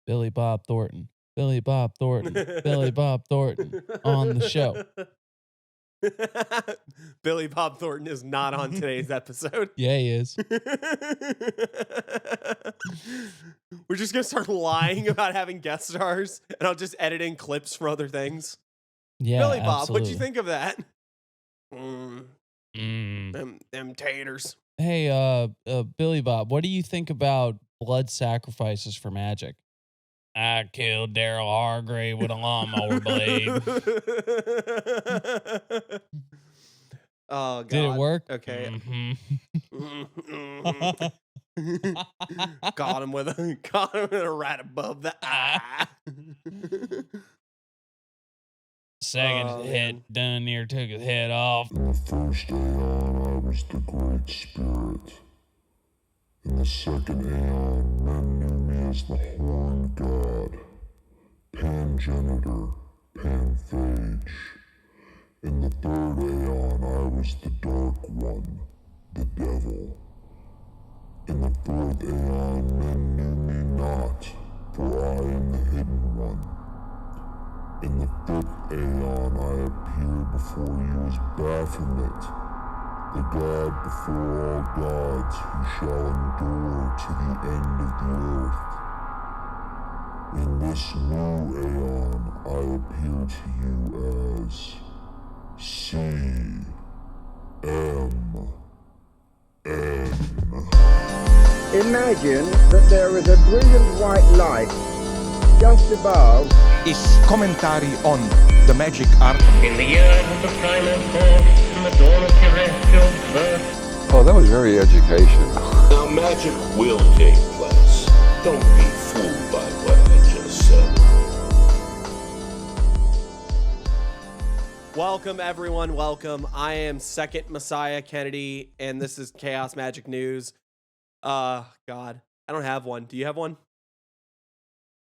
Billy Bob Thornton. Billy Bob Thornton. Billy Bob Thornton on the show. Billy Bob Thornton is not on today's episode. Yeah, he is. We're just going to start lying about having guest stars, and I'll just edit in clips for other things. Yeah, Billy Bob, absolutely. what'd you think of that? Them taters. Hey, Billy Bob, what do you think about blood sacrifices for Magic? I killed Daryl Hargrave with a lawnmower blade. Oh, God. Did it work? Okay. Mm-hmm. Got him with a right above the eye. Second hit, done near took his head off. In the first aeon, I was the Great Spirit. In the second aeon, men knew me as the Horned God, Pangenitor, Panphage. In the third aeon, I was the Dark One, the Devil. In the fourth aeon, men knew me not, for I am the Hidden One. In the fifth aeon, I appeared before you as Baphomet, the God before all gods, who shall endure to the end of the earth. In this new aeon, I appear to you as CMN. Imagine that there is a brilliant white light just above. Is commentary on the magic art. In the year of the primal force and the dawn of terrestrial birth. Oh, that was very educational. Now magic will take place. Don't be fooled by what I just said. Welcome, everyone. Welcome. I am Second Messiah Kennedy, and this is Chaos Magic News. God, I don't have one. Do you have one?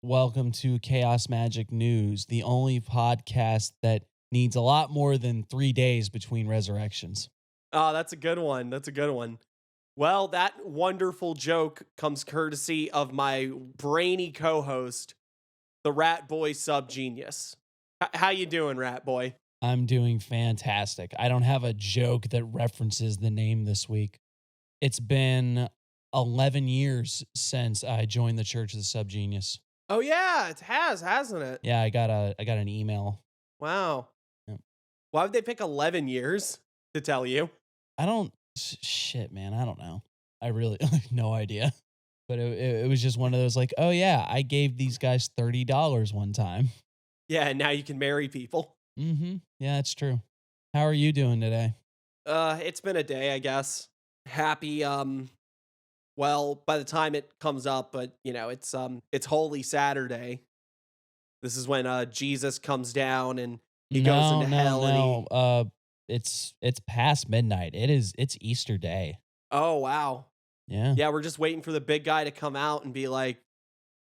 Welcome to Chaos Magic News, the only podcast that needs a lot more than 3 days between resurrections. Oh, that's a good one. That's a good one. Well, that wonderful joke comes courtesy of my brainy co-host, the Rat Boy Subgenius. How you doing, Rat Boy? I'm doing fantastic. I don't have a joke that references the name this week. It's been 11 years since I joined the Church of the Subgenius. Oh yeah, it has, hasn't it? Yeah, I got an email. Wow. Yep. Why would they pick 11 years to tell you? Shit, man, I don't know. I really no idea. But it was just one of those like, oh yeah, I gave these guys $30 one time. Yeah, and now you can marry people. Mm-hmm. Yeah, that's true. How are you doing today? It's been a day, I guess. Happy, well, by the time it comes up, but you know, it's Holy Saturday. This is when Jesus comes down and he goes into hell. No. It's past midnight. It's Easter Day. Oh wow. Yeah. Yeah, we're just waiting for the big guy to come out and be like,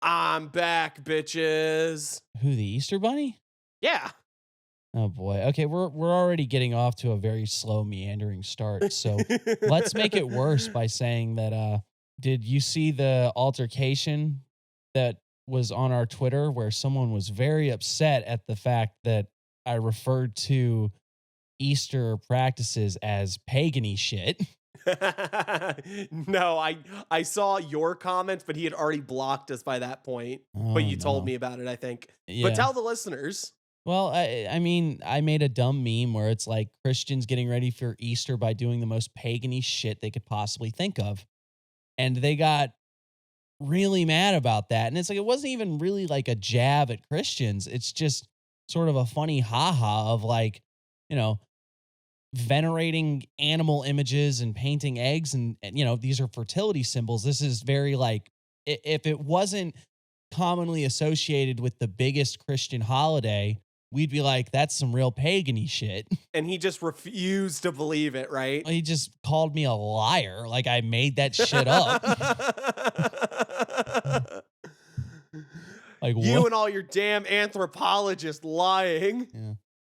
I'm back, bitches. Who, the Easter Bunny? Yeah. Oh boy. Okay, we're already getting off to a very slow, meandering start. So let's make it worse by saying that did you see the altercation that was on our Twitter where someone was very upset at the fact that I referred to Easter practices as pagan-y shit? No, I saw your comments, but he had already blocked us by that point. But you told me about it, I think. Yeah. But tell the listeners. Well, I mean, I made a dumb meme where it's like Christians getting ready for Easter by doing the most pagan-y shit they could possibly think of. And they got really mad about that. And it's like, it wasn't even really like a jab at Christians. It's just sort of a funny ha-ha of like, you know, venerating animal images and painting eggs. And you know, these are fertility symbols. This is very like, if it wasn't commonly associated with the biggest Christian holiday, we'd be like, that's some real pagan-y shit. And he just refused to believe it, right? He just called me a liar. Like I made that shit up. Like you what? and all your damn anthropologists lying. Yeah.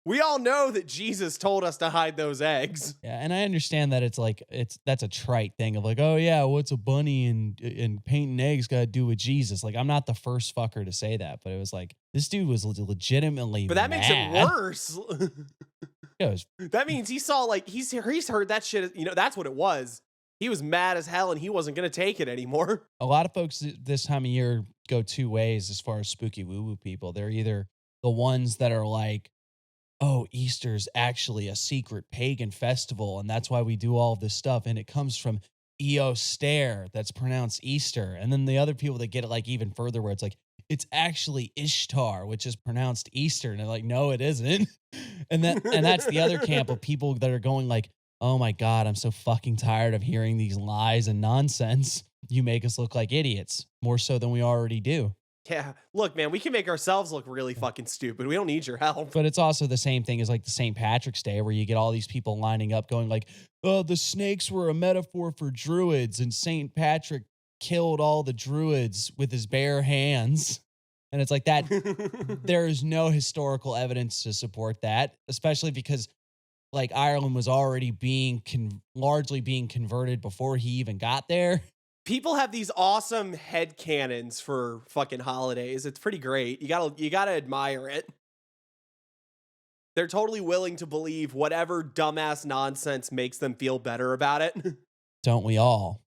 We all know that Jesus told us to hide those eggs. Yeah, and I understand that that's a trite thing of like, oh yeah, what's a bunny and painting eggs got to do with Jesus? Like, I'm not the first fucker to say that, but it was like this dude was legitimately. But that makes it worse. That means he saw like he's heard that shit. You know, that's what it was. He was mad as hell and he wasn't gonna take it anymore. A lot of folks this time of year go two ways as far as spooky woo woo people. They're either the ones that are like, oh, Easter's actually a secret pagan festival, and that's why we do all of this stuff, and it comes from Eoster, that's pronounced Easter. And then the other people that get it like even further, where it's like, it's actually Ishtar, which is pronounced Easter, and they're like, no, it isn't. And that's the other camp of people that are going like, oh my God, I'm so fucking tired of hearing these lies and nonsense. You make us look like idiots, more so than we already do. Yeah. Look, man, we can make ourselves look really fucking stupid. We don't need your help. But it's also the same thing as like the St. Patrick's Day, where you get all these people lining up going like, oh, the snakes were a metaphor for druids, and St. Patrick killed all the druids with his bare hands. And it's like that. There is no historical evidence to support that, especially because like Ireland was already largely being converted before he even got there. People have these awesome headcanons for fucking holidays. It's pretty great. You gotta admire it. They're totally willing to believe whatever dumbass nonsense makes them feel better about it. Don't we all?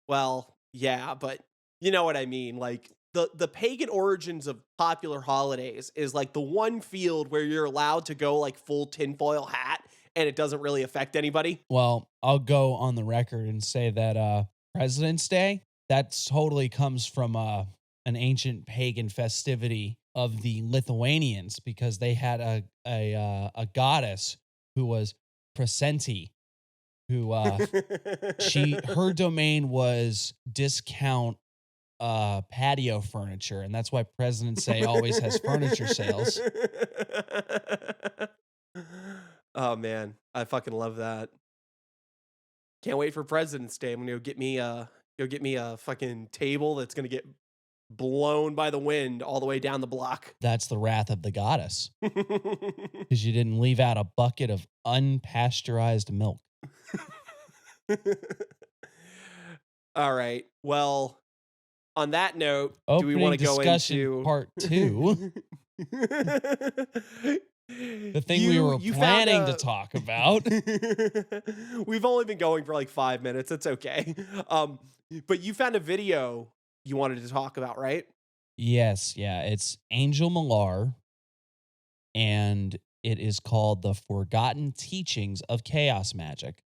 Well, yeah, but you know what I mean. Like the pagan origins of popular holidays is like the one field where you're allowed to go like full tinfoil hat and it doesn't really affect anybody. Well, I'll go on the record and say that President's Day, that totally comes from an ancient pagan festivity of the Lithuanians, because they had a goddess who was Presenti, who her domain was discount patio furniture, and that's why President's Day always has furniture sales. Oh man, I fucking love that. Can't wait for President's Day. I'm gonna go get me a fucking table that's gonna get blown by the wind all the way down the block. That's the wrath of the goddess, because you didn't leave out a bucket of unpasteurized milk. All right. Well, on that note, Opening do we want to go discussion into part 2? The thing we were planning to talk about. We've only been going for like 5 minutes. It's okay. But you found a video you wanted to talk about, right? Yes, yeah. It's Angel Millar, and it is called The Forgotten Teachings of Chaos Magic.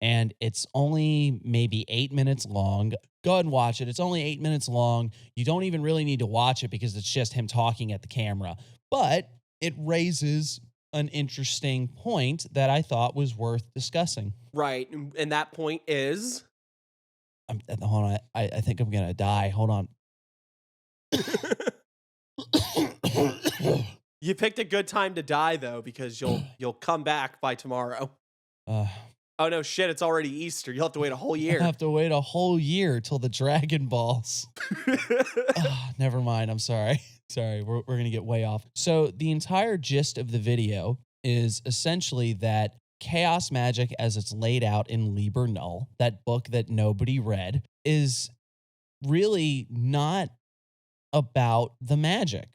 And it's only maybe 8 minutes long. Go ahead and watch it. It's only 8 minutes long. You don't even really need to watch it because it's just him talking at the camera. But it raises an interesting point that I thought was worth discussing. Right. And that point is? Hold on. I think I'm going to die. Hold on. You picked a good time to die, though, because you'll come back by tomorrow. Oh, no, shit. It's already Easter. You'll have to wait a whole year. I'll have to wait a whole year till the Dragon Balls. Never mind. I'm sorry. Sorry. We're going to get way off. So the entire gist of the video is essentially that chaos magic, as it's laid out in Liber Null, that book that nobody read, is really not about the magic.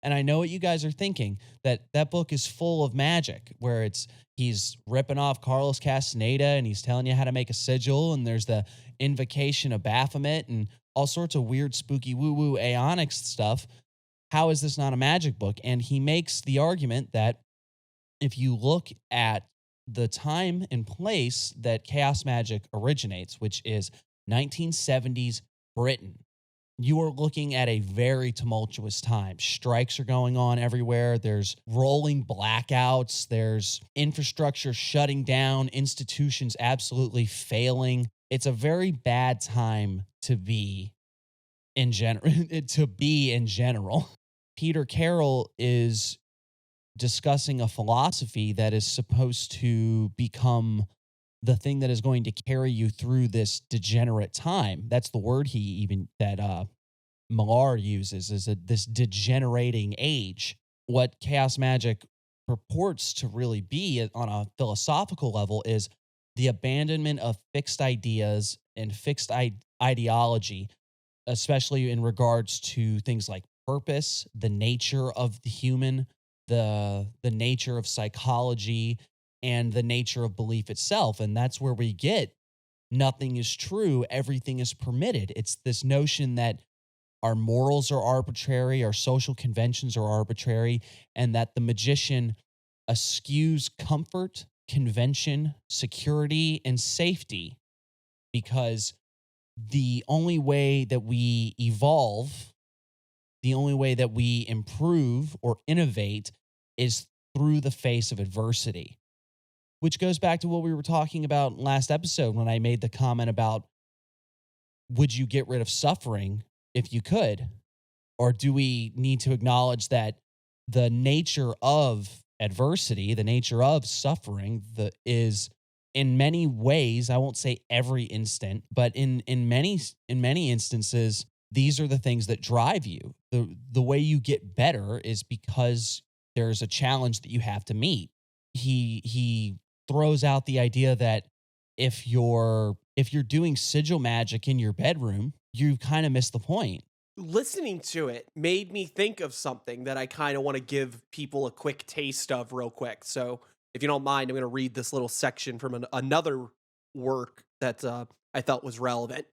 And I know what you guys are thinking, that book is full of magic, where he's ripping off Carlos Castaneda and he's telling you how to make a sigil, and there's the invocation of Baphomet and all sorts of weird, spooky, woo-woo aeonic stuff. How is this not a magic book? And he makes the argument that if you look at the time and place that chaos magic originates, which is 1970s Britain, you are looking at a very tumultuous time. Strikes are going on everywhere. There's rolling blackouts. There's infrastructure shutting down, institutions absolutely failing. It's a very bad time to be in general. Peter Carroll is discussing a philosophy that is supposed to become the thing that is going to carry you through this degenerate time. That's the word that Millar uses, is this degenerating age. What chaos magic purports to really be on a philosophical level is the abandonment of fixed ideas and fixed ideology, especially in regards to things like purpose, the nature of the human, the nature of psychology, and the nature of belief itself. And that's where we get nothing is true, everything is permitted. It's this notion that our morals are arbitrary, our social conventions are arbitrary, and that the magician eschews comfort, convention, security, and safety, because the only way that we evolve, the only way that we improve or innovate is through the face of adversity, which goes back to what we were talking about last episode when I made the comment about, would you get rid of suffering if you could? Or do we need to acknowledge that the nature of adversity, the nature of suffering, is in many ways, I won't say every instant, but in many instances, these are the things that drive you. The way you get better is because there's a challenge that you have to meet. He throws out the idea that if you're doing sigil magic in your bedroom, you kind of miss the point. Listening to it made me think of something that I kind of want to give people a quick taste of real quick. So if you don't mind, I'm going to read this little section from another work that I felt was relevant.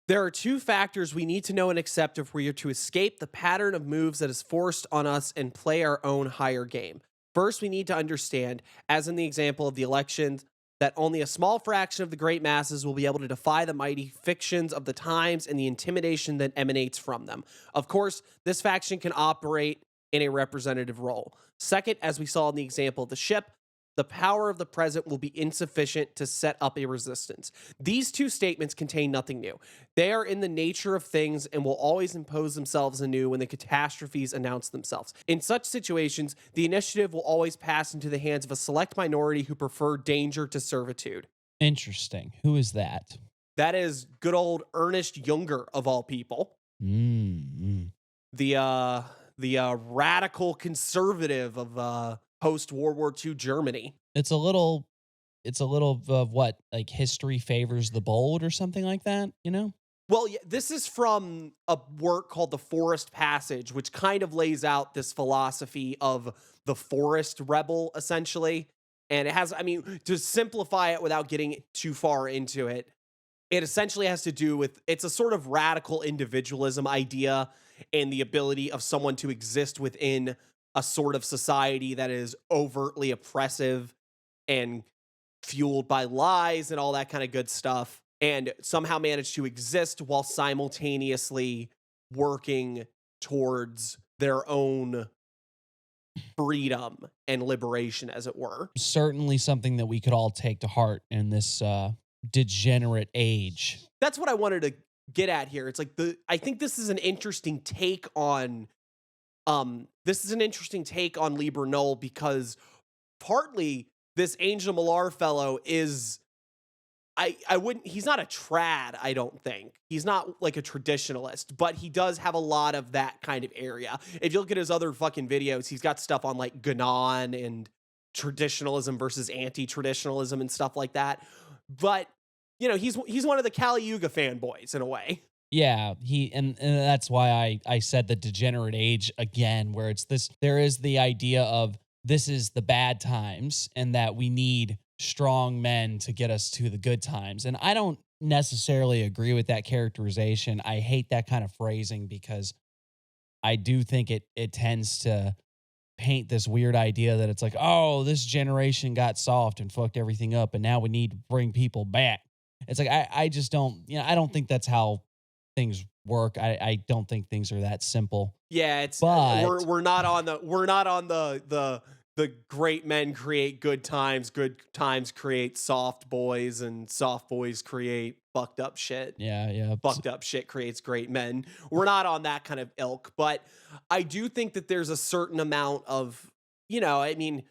There are two factors we need to know and accept if we are to escape the pattern of moves that is forced on us and play our own higher game. First, we need to understand, as in the example of the elections, that only a small fraction of the great masses will be able to defy the mighty fictions of the times and the intimidation that emanates from them. Of course, this faction can operate in a representative role. Second, as we saw in the example of the ship, the power of the present will be insufficient to set up a resistance. These two statements contain nothing new. They are in the nature of things and will always impose themselves anew when the catastrophes announce themselves. In such situations, the initiative will always pass into the hands of a select minority who prefer danger to servitude. Interesting. Who is that? That is good old Ernest Junger, of all people. Mm-hmm. The radical conservative of post-World War II Germany. It's a little of what, like history favors the bold or something like that, you know? Well, yeah, this is from a work called The Forest Passage, which kind of lays out this philosophy of the forest rebel, essentially. And it has, I mean, to simplify it without getting too far into it, it essentially has to do with, it's a sort of radical individualism idea and the ability of someone to exist within a sort of society that is overtly oppressive and fueled by lies and all that kind of good stuff, and somehow manage to exist while simultaneously working towards their own freedom and liberation, as it were. Certainly something that we could all take to heart in this degenerate age. That's what I wanted to get at here. It's like I think this is an interesting take on Lieber Null, because partly this Angel Millar fellow is, he's not a trad, I don't think. He's not like a traditionalist, but he does have a lot of that kind of area. If you look at his other fucking videos, he's got stuff on like Gnon and traditionalism versus anti-traditionalism and stuff like that. But, you know, he's one of the Kali Yuga fanboys in a way. Yeah, and that's why I said the degenerate age again, where it's this, there is the idea of this is the bad times and that we need strong men to get us to the good times. And I don't necessarily agree with that characterization. I hate that kind of phrasing because I do think it tends to paint this weird idea that it's like, oh, this generation got soft and fucked everything up and now we need to bring people back. It's like, I just don't, you know, I don't think that's how things work. I don't think things are that simple. Yeah, it's, but we're not on the great men create good times create soft boys, and soft boys create fucked up shit. Yeah. Fucked up shit creates great men. We're not on that kind of ilk, but I do think that there's a certain amount of, you know, I mean,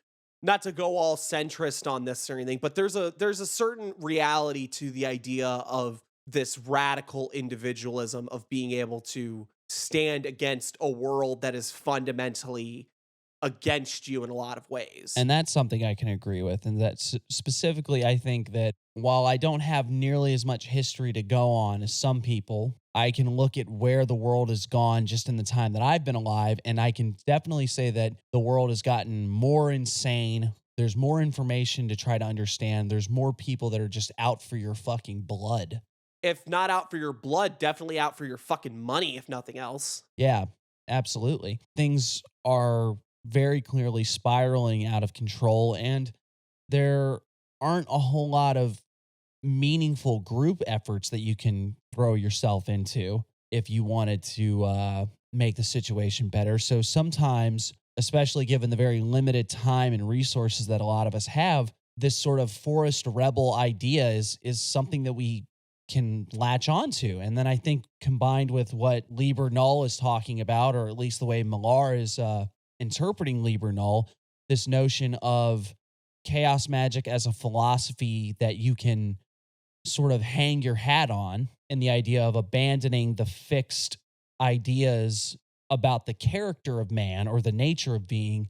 not to go all centrist on this or anything, but there's a certain reality to the idea of this radical individualism of being able to stand against a world that is fundamentally against you in a lot of ways. And that's something I can agree with. And that specifically, I think that while I don't have nearly as much history to go on as some people, I can look at where the world has gone just in the time that I've been alive. And I can definitely say that the world has gotten more insane. There's more information to try to understand. There's more people that are just out for your fucking blood. If not out for your blood, definitely out for your fucking money, if nothing else. Yeah, absolutely. Things are very clearly spiraling out of control, and there aren't a whole lot of meaningful group efforts that you can throw yourself into if you wanted to make the situation better. So sometimes, especially given the very limited time and resources that a lot of us have, this sort of forest rebel idea is something that we can latch onto. And then I think combined with what Liber Null is talking about, or at least the way Millar is interpreting Liber Null, this notion of chaos magic as a philosophy that you can sort of hang your hat on, and the idea of abandoning the fixed ideas about the character of man or the nature of being.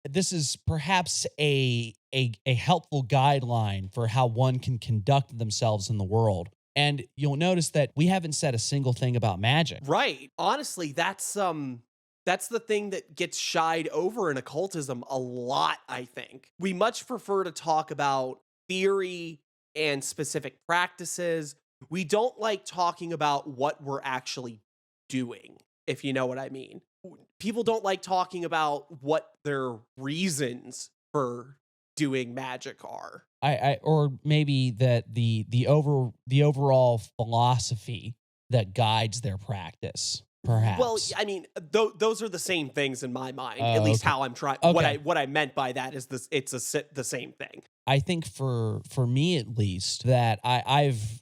This is perhaps a helpful guideline for how one can conduct themselves in the world. And you'll notice that we haven't said a single thing about magic. Right. Honestly, that's the thing that gets shied over in occultism a lot, I think. We much prefer to talk about theory and specific practices. We don't like talking about what we're actually doing, if you know what I mean. People don't like talking about what their reasons for doing magic are. Or maybe that the overall philosophy that guides their practice, perhaps. Well, I mean, those are the same things in my mind. At least okay. how I'm trying. Okay. What I meant by that is this: it's the same thing. I think for me at least, that I've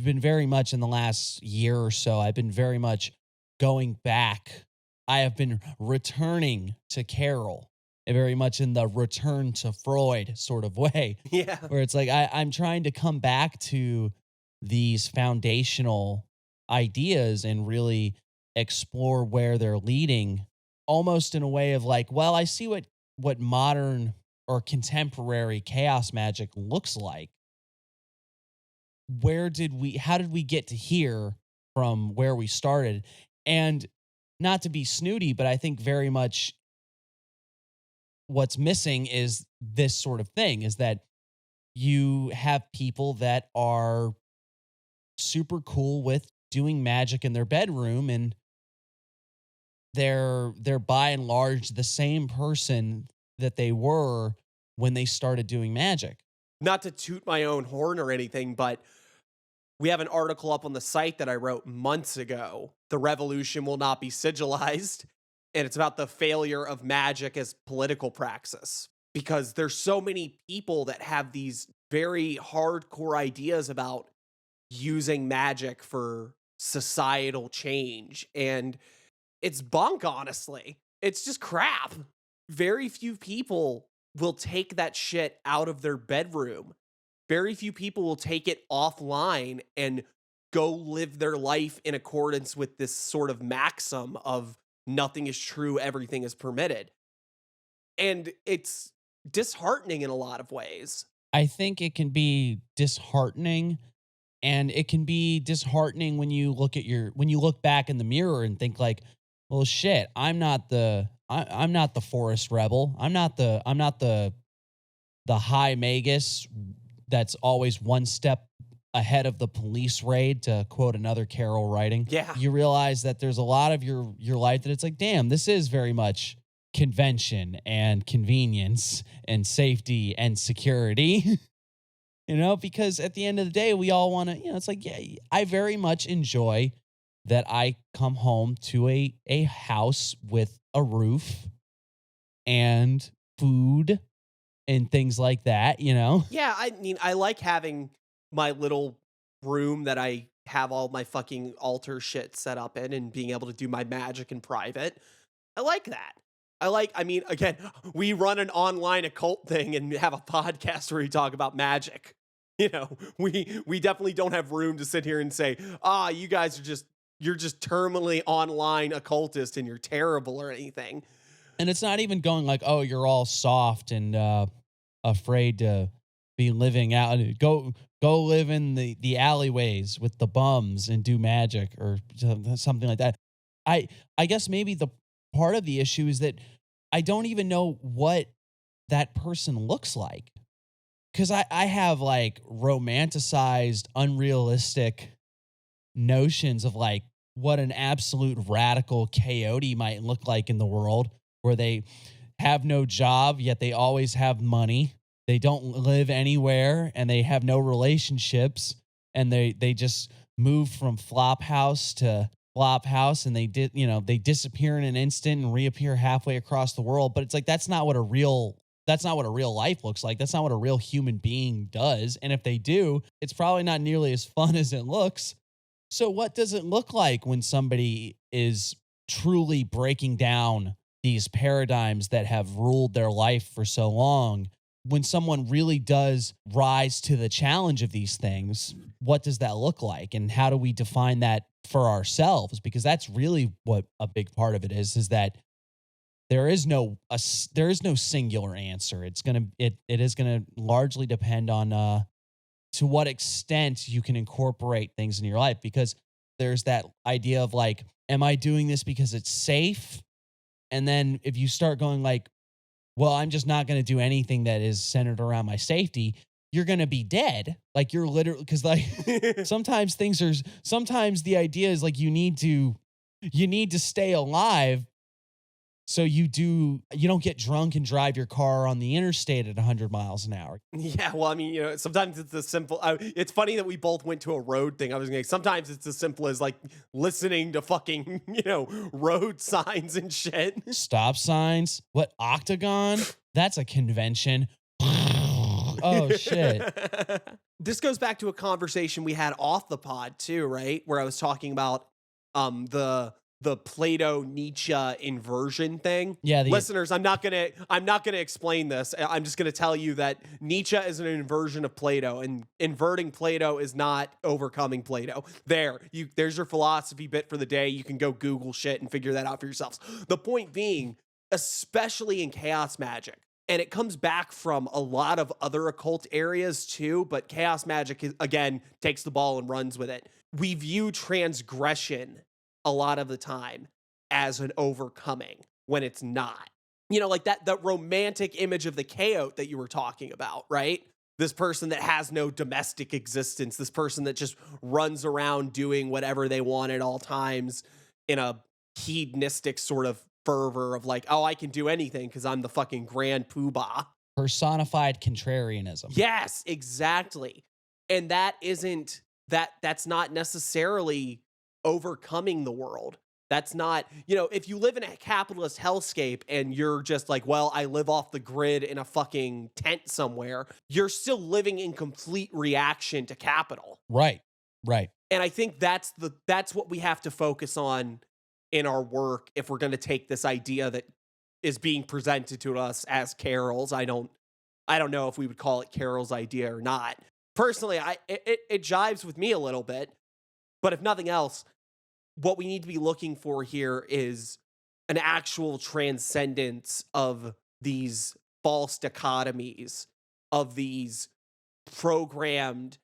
been very much in the last year or so, I've been very much going back. I have been returning to Carroll, very much in the return to Freud sort of way. Yeah. Where it's like I'm trying to come back to these foundational ideas and really explore where they're leading, almost in a way of like, well, I see what modern or contemporary chaos magic looks like. How did we get to here from where we started? And not to be snooty, but I think very much what's missing is this sort of thing, is that you have people that are super cool with doing magic in their bedroom, and they're by and large the same person that they were when they started doing magic. Not to toot my own horn or anything, but we have an article up on the site that I wrote months ago. The revolution will not be sigilized. And it's about the failure of magic as political praxis. Because there's so many people that have these very hardcore ideas about using magic for societal change. And it's bunk, honestly. It's just crap. Very few people will take that shit out of their bedroom. Very few people will take it offline and go live their life in accordance with this sort of maxim of nothing is true, everything is permitted. And it's disheartening in a lot of ways. I think it can be disheartening, and it can be disheartening when you look back in the mirror and think like, well, shit, I'm not the forest rebel. I'm not the high magus that's always one step ahead of the police raid, to quote another Carroll writing. Yeah. You realize that there's a lot of your life that it's like, damn, this is very much convention and convenience and safety and security. Because at the end of the day, we all want to, it's like, yeah, I very much enjoy that I come home to a house with a roof and food and things like that, Yeah, I mean, I like having my little room that I have all my fucking altar shit set up in and being able to do my magic in private. I like that. Again, we run an online occult thing and have a podcast where we talk about magic. We definitely don't have room to sit here and say, you guys you're just terminally online occultist and you're terrible or anything. And it's not even going like, oh, you're all soft and afraid to be living out. Go live in the alleyways with the bums and do magic or something like that. I guess maybe the part of the issue is that I don't even know what that person looks like. Because I have like romanticized, unrealistic notions of like what an absolute radical coyote might look like in the world, where they have no job, yet they always have money. They don't live anywhere and they have no relationships. And they just move from flop house to flop house, and they disappear in an instant and reappear halfway across the world. But it's like, that's not what a real life looks like. That's not what a real human being does. And if they do, it's probably not nearly as fun as it looks. So what does it look like when somebody is truly breaking down these paradigms that have ruled their life for so long? When someone really does rise to the challenge of these things, what does that look like? And how do we define that for ourselves? Because that's really what a big part of it is that there is no singular answer. It is gonna largely depend on to what extent you can incorporate things in your life, because there's that idea of like, am I doing this because it's safe? And then if you start going like, well, I'm just not going to do anything that is centered around my safety, you're going to be dead. Like, you're literally, because like sometimes the idea is like you need to stay alive. So you don't get drunk and drive your car on the interstate at 100 miles an hour. Yeah, well, I mean, sometimes it's as simple. It's funny that we both went to a road thing. I was going to sometimes it's as simple as like listening to fucking, road signs and shit. Stop signs. What, Octagon? That's a convention. Oh, shit. This goes back to a conversation we had off the pod too, right? Where I was talking about the Plato Nietzsche inversion thing. Yeah, listeners, I'm not gonna explain this. I'm just gonna tell you that Nietzsche is an inversion of Plato, and inverting Plato is not overcoming Plato. There's your philosophy bit for the day. You can go Google shit and figure that out for yourselves. The point being, especially in chaos magic, and it comes back from a lot of other occult areas too, but chaos magic again takes the ball and runs with it. We view transgression a lot of the time as an overcoming when it's not. Like that romantic image of the coyote that you were talking about, right? This person that has no domestic existence, this person that just runs around doing whatever they want at all times in a hedonistic sort of fervor of like, oh, I can do anything because I'm the fucking grand poobah. Personified contrarianism. Yes, exactly. And that's not necessarily overcoming the world. That's not, if you live in a capitalist hellscape and you're just like, well, I live off the grid in a fucking tent somewhere, you're still living in complete reaction to capital. Right. And I think that's what we have to focus on in our work if we're going to take this idea that is being presented to us as Carol's. I don't know if we would call it Carol's idea or not. Personally, it jives with me a little bit. But if nothing else, what we need to be looking for here is an actual transcendence of these false dichotomies, of these programmed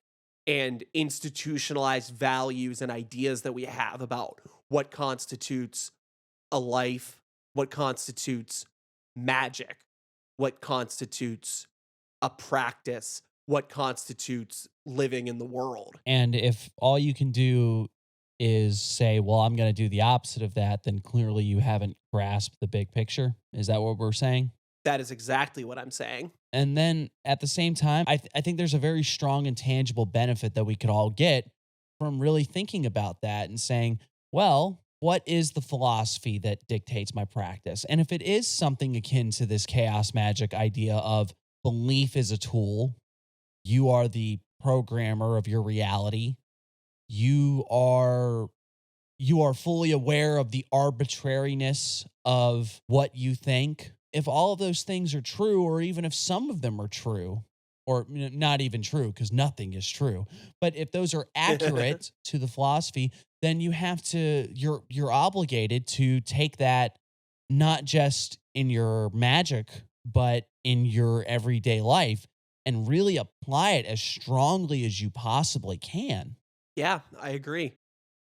and institutionalized values and ideas that we have about what constitutes a life, what constitutes magic, what constitutes a practice, what constitutes living in the world. And if all you can do is say, well, I'm going to do the opposite of that, then clearly you haven't grasped the big picture. Is that what we're saying? That is exactly what I'm saying. And then at the same time, I think there's a very strong and tangible benefit that we could all get from really thinking about that and saying, well, what is the philosophy that dictates my practice? And if it is something akin to this chaos magic idea of belief is a tool, you are the programmer of your reality. You are fully aware of the arbitrariness of what you think. If all of those things are true, or even if some of them are true, or not even true, because nothing is true, but if those are accurate to the philosophy, then you're obligated to take that not just in your magic, but in your everyday life, and really apply it as strongly as you possibly can. Yeah, I agree.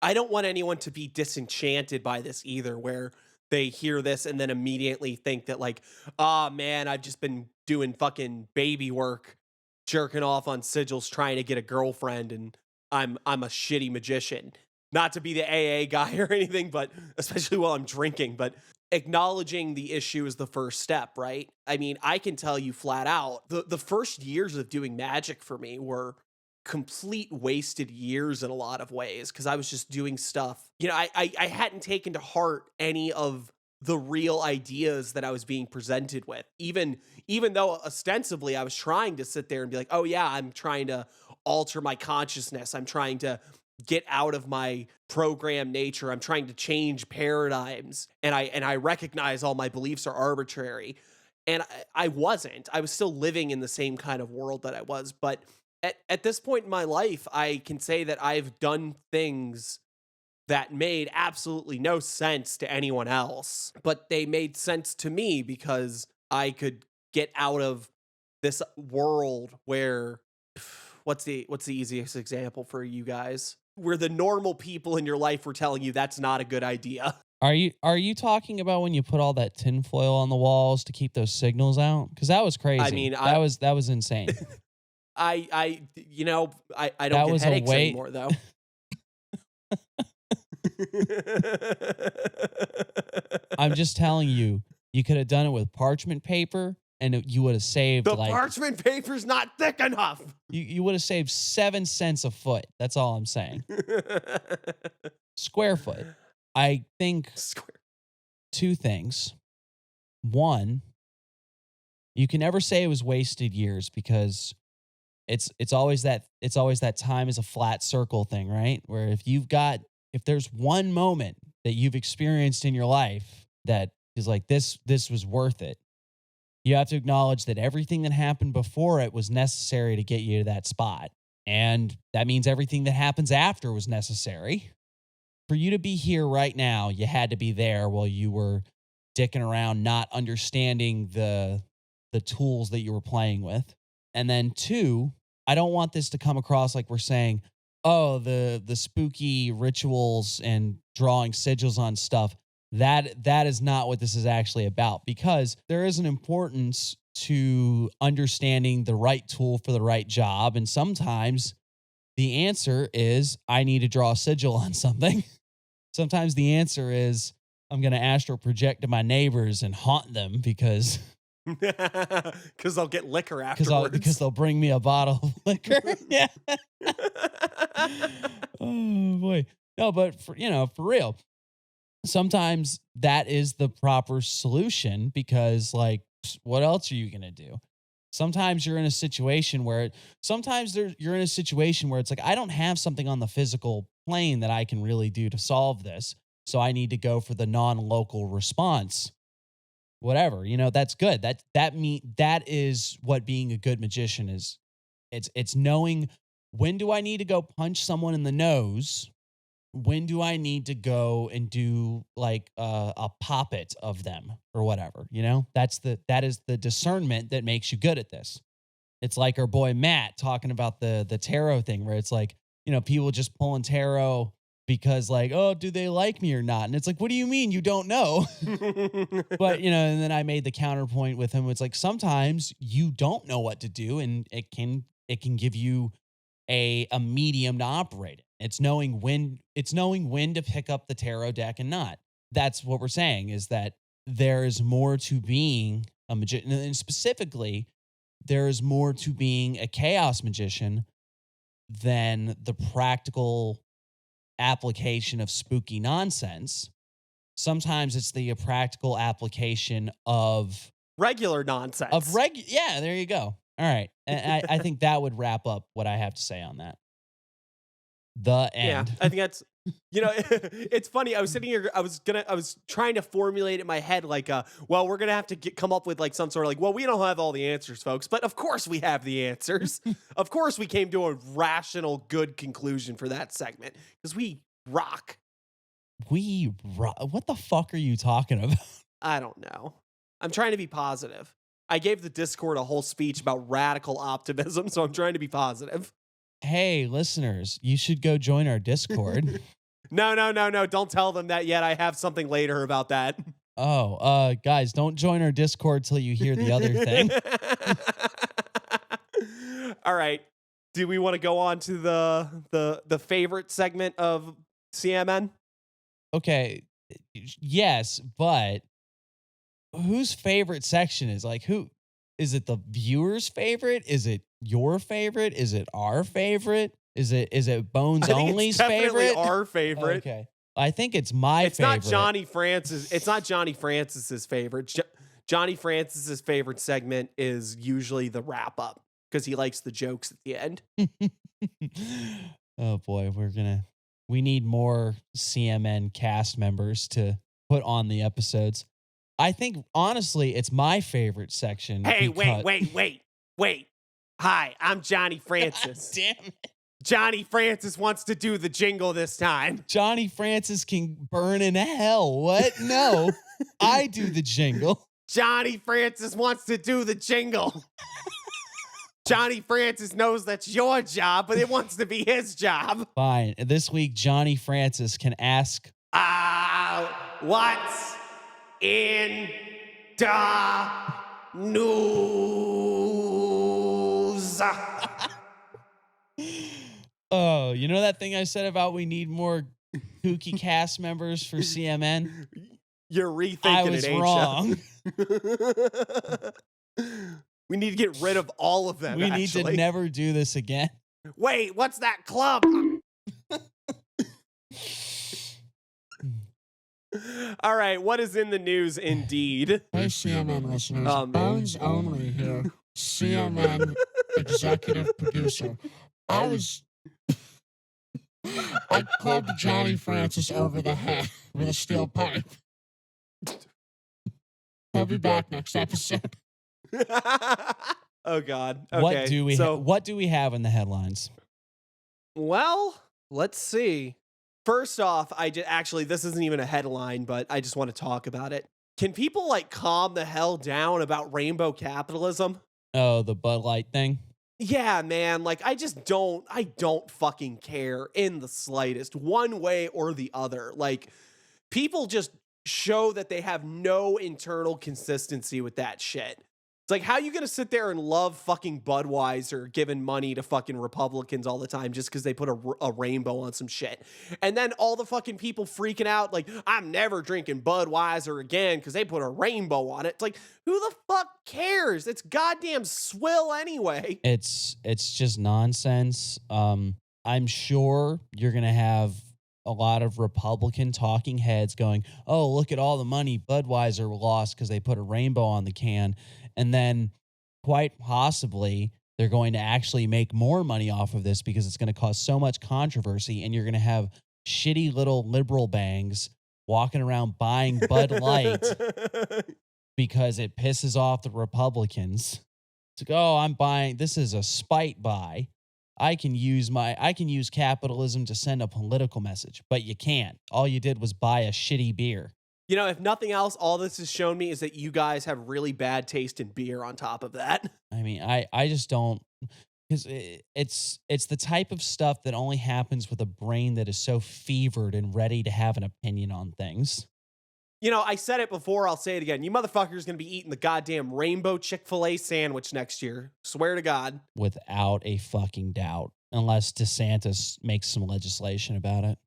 I don't want anyone to be disenchanted by this either, where they hear this and then immediately think that, like, ah, man, I've just been doing fucking baby work, jerking off on sigils, trying to get a girlfriend, and I'm a shitty magician. Not to be the AA guy or anything, but especially while I'm drinking, but acknowledging the issue is the first step, right? I mean, I can tell you flat out, the first years of doing magic for me were complete wasted years in a lot of ways, because I was just doing stuff. I hadn't taken to heart any of the real ideas that I was being presented with. Even though ostensibly I was trying to sit there and be like, oh yeah, I'm trying to alter my consciousness. I'm trying to get out of my program nature. I'm trying to change paradigms. And I recognize all my beliefs are arbitrary. And I wasn't. I was still living in the same kind of world that I was. But at this point in my life, I can say that I've done things that made absolutely no sense to anyone else, but they made sense to me because I could get out of this world where what's the easiest example for you guys? Where the normal people in your life were telling you that's not a good idea. Are you talking about when you put all that tinfoil on the walls to keep those signals out? Because that was crazy. I mean, that was insane. I don't That get was a headaches way- anymore though. I'm just telling you, you could have done it with parchment paper, and you would have saved The parchment paper's not thick enough. you would have saved 7 cents a foot. That's all I'm saying. Square foot. I think two things. One, you can never say it was wasted years, because it's always that time is a flat circle thing, right? Where if there's one moment that you've experienced in your life that is like this was worth it, you have to acknowledge that everything that happened before it was necessary to get you to that spot. And that means everything that happens after was necessary. For you to be here right now, you had to be there while you were dicking around, not understanding the tools that you were playing with. And then two, I don't want this to come across like we're saying, oh, the spooky rituals and drawing sigils on stuff, that is not what this is actually about, because there is an importance to understanding the right tool for the right job. And sometimes the answer is, I need to draw a sigil on something. Sometimes the answer is, I'm going to astral project to my neighbors and haunt them because they'll get liquor afterwards. Because they'll bring me a bottle of liquor. Yeah. Oh boy. No, but for real, sometimes that is the proper solution, because like, what else are you going to do? Sometimes you're in a situation where you're in a situation where it's like, I don't have something on the physical plane that I can really do to solve this. So I need to go for the non-local response. Whatever, that's good. That is what being a good magician is. It's knowing, when do I need to go punch someone in the nose? When do I need to go and do like a poppet of them or whatever? That is the discernment that makes you good at this. It's like our boy Matt talking about the tarot thing, where it's like, people just pulling tarot because like, oh, do they like me or not? And it's like, what do you mean you don't know? But, and then I made the counterpoint with him. It's like, sometimes you don't know what to do, and it can give you a medium to operate in. It's knowing when to pick up the tarot deck and not. That's what we're saying, is that there is more to being a magician. And specifically, there is more to being a chaos magician than the practical application of spooky nonsense. Sometimes it's the practical application of regular nonsense. Yeah, there you go. All right. And I think that would wrap up what I have to say on that. The end. Yeah, I think that's, it's funny. I was sitting here, I was trying to formulate in my head, like, well, we're going to have to come up with like some sort of like, well, we don't have all the answers, folks, but of course we have the answers. Of course we came to a rational, good conclusion for that segment, because we rock. What the fuck are you talking about? I don't know. I'm trying to be positive. I gave the Discord a whole speech about radical optimism, so I'm trying to be positive. Hey, listeners, you should go join our Discord. No. Don't tell them that yet. I have something later about that. Oh, guys, don't join our Discord till you hear the other thing. All right. Do we want to go on to the favorite segment of CMN? Okay. Yes, but whose favorite section is like who? Is it the viewer's favorite? Is it your favorite? Is it our favorite? Is it Bones I think Only's it's definitely favorite? our favorite. Okay. I think it's my It's favorite. not Johnny Francis. It's not Johnny Francis's favorite. Johnny Francis's favorite segment is usually the wrap up because he likes the jokes at the end. Oh boy, we need more CMN cast members to put on the episodes. I think honestly, it's my favorite section. Hey, because- wait. Hi, I'm Johnny Francis. Damn it. Johnny Francis wants to do the jingle this time. Johnny Francis can burn in hell. What? No. I do the jingle. Johnny Francis wants to do the jingle. Johnny Francis knows that's your job, but it wants to be his job. Fine. This week, Johnny Francis can ask. What's in the news? Oh, you know that thing I said about we need more kooky cast members for CMN? You're rethinking I was it, ain't wrong. ya? We need to get rid of all of them. We need to actually. never do this again. Wait, what's that club? All right, what is in the news indeed? Hey, CMN listeners. Oh, man. Bones Only here. CMN executive producer. I clubbed Johnny Francis over the head with a steel pipe. He'll be back next episode. Oh God. Okay. What do we have in the headlines? Well, let's see. First off, actually this isn't even a headline, but I just want to talk about it. Can people like calm the hell down about rainbow capitalism? Oh, the Bud Light thing? Yeah, man, like I don't fucking care in the slightest, one way or the other. Like people just show that they have no internal consistency with that shit. It's like, how you gonna sit there and love fucking Budweiser giving money to fucking Republicans all the time just because they put a rainbow on some shit? And then all the fucking people freaking out like, I'm never drinking Budweiser again because they put a rainbow on it. It's like, who the fuck cares? It's goddamn swill anyway. It's just nonsense. I'm sure you're gonna have a lot of Republican talking heads going, oh, look at all the money Budweiser lost because they put a rainbow on the can. And then quite possibly they're going to actually make more money off of this because it's going to cause so much controversy. And you're going to have shitty little liberal bangs walking around buying Bud Light because it pisses off the Republicans. It's like, oh, I'm buying, this is a spite buy. I can use capitalism to send a political message, but you can't. All you did was buy a shitty beer. You know, if nothing else, all this has shown me is that you guys have really bad taste in beer on top of that. I mean, I just don't, because it's the type of stuff that only happens with a brain that is so fevered and ready to have an opinion on things. You know, I said it before, I'll say it again. You motherfuckers going to be eating the goddamn rainbow Chick-fil-A sandwich next year. Swear to God. Without a fucking doubt. Unless DeSantis makes some legislation about it.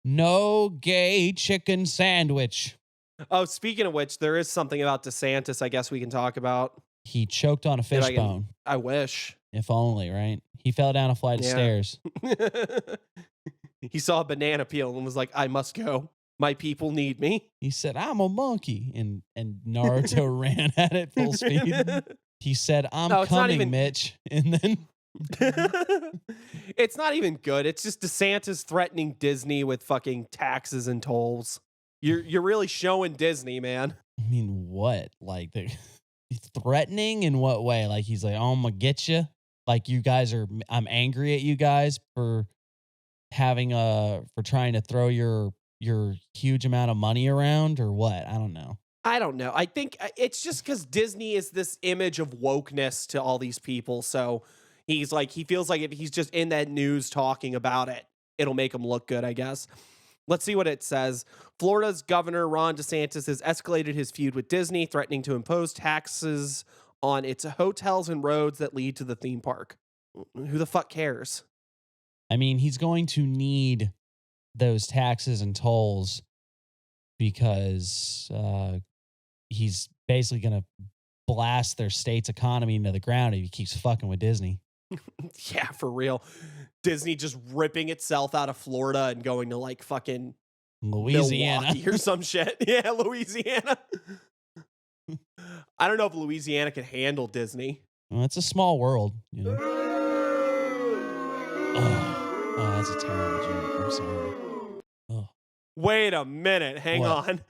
No gay chicken sandwich. Oh, speaking of which, there is something about DeSantis I guess we can talk about. He choked on a fish bone. I wish. If only, right? He fell down a flight of stairs. He saw a banana peel and was like, I must go. My people need me. He said, I'm a monkey. And Naruto ran at it full speed. He said, I'm coming, Mitch. And then... It's not even good. It's just DeSantis threatening Disney with fucking taxes and tolls. You're really showing Disney, man. I mean, what? Like, threatening in what way? Like, he's like, oh, I'm gonna get you. Like, I'm angry at you guys for for trying to throw your your huge amount of money around or what? I don't know. I don't know. I think it's just because Disney is this image of wokeness to all these people. So he's like, he feels like if he's just in that news talking about it, it'll make him look good, I guess. Let's see what it says. Florida's Governor Ron DeSantis has escalated his feud with Disney, threatening to impose taxes on its hotels and roads that lead to the theme park. Who the fuck cares? I mean, he's going to need those taxes and tolls because he's basically going to blast their state's economy into the ground if he keeps fucking with Disney. Yeah, for real. Disney just ripping itself out of Florida and going to like fucking Louisiana Milwaukee or some shit. Yeah, Louisiana. I don't know if Louisiana can handle Disney. Well, it's a small world, you know. Oh, that's a terrible joke. I'm sorry. Oh. Wait a minute. Hang on.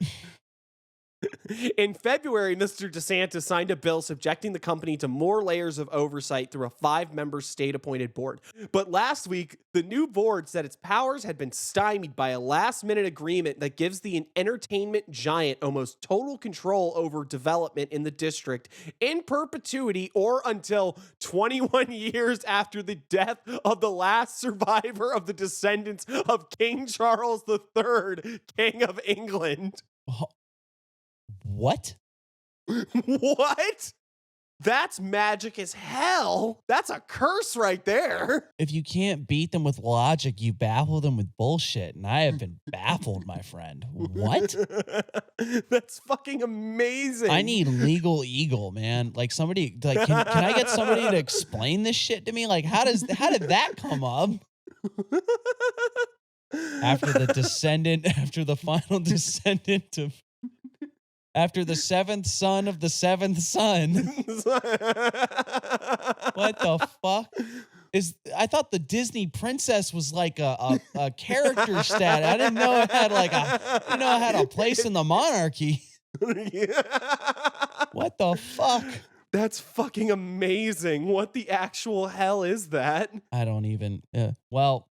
In February, Mr. DeSantis signed a bill subjecting the company to more layers of oversight through a 5-member state-appointed board. But last week, the new board said its powers had been stymied by a last-minute agreement that gives the entertainment giant almost total control over development in the district in perpetuity or until 21 years after the death of the last survivor of the descendants of King Charles III, King of England. What? What? That's magic as hell. That's a curse right there. If you can't beat them with logic, you baffle them with bullshit. And I have been baffled, my friend. What? That's fucking amazing. I need legal eagle, man. Like somebody, like, can I get somebody to explain this shit to me? Like, how did that come up? After the final descendant of. After the 7th son of the 7th son. What the fuck? I thought the Disney princess was like a character stat. I didn't know it had a place in the monarchy. What the fuck? That's fucking amazing. What the actual hell is that? I don't even. Well,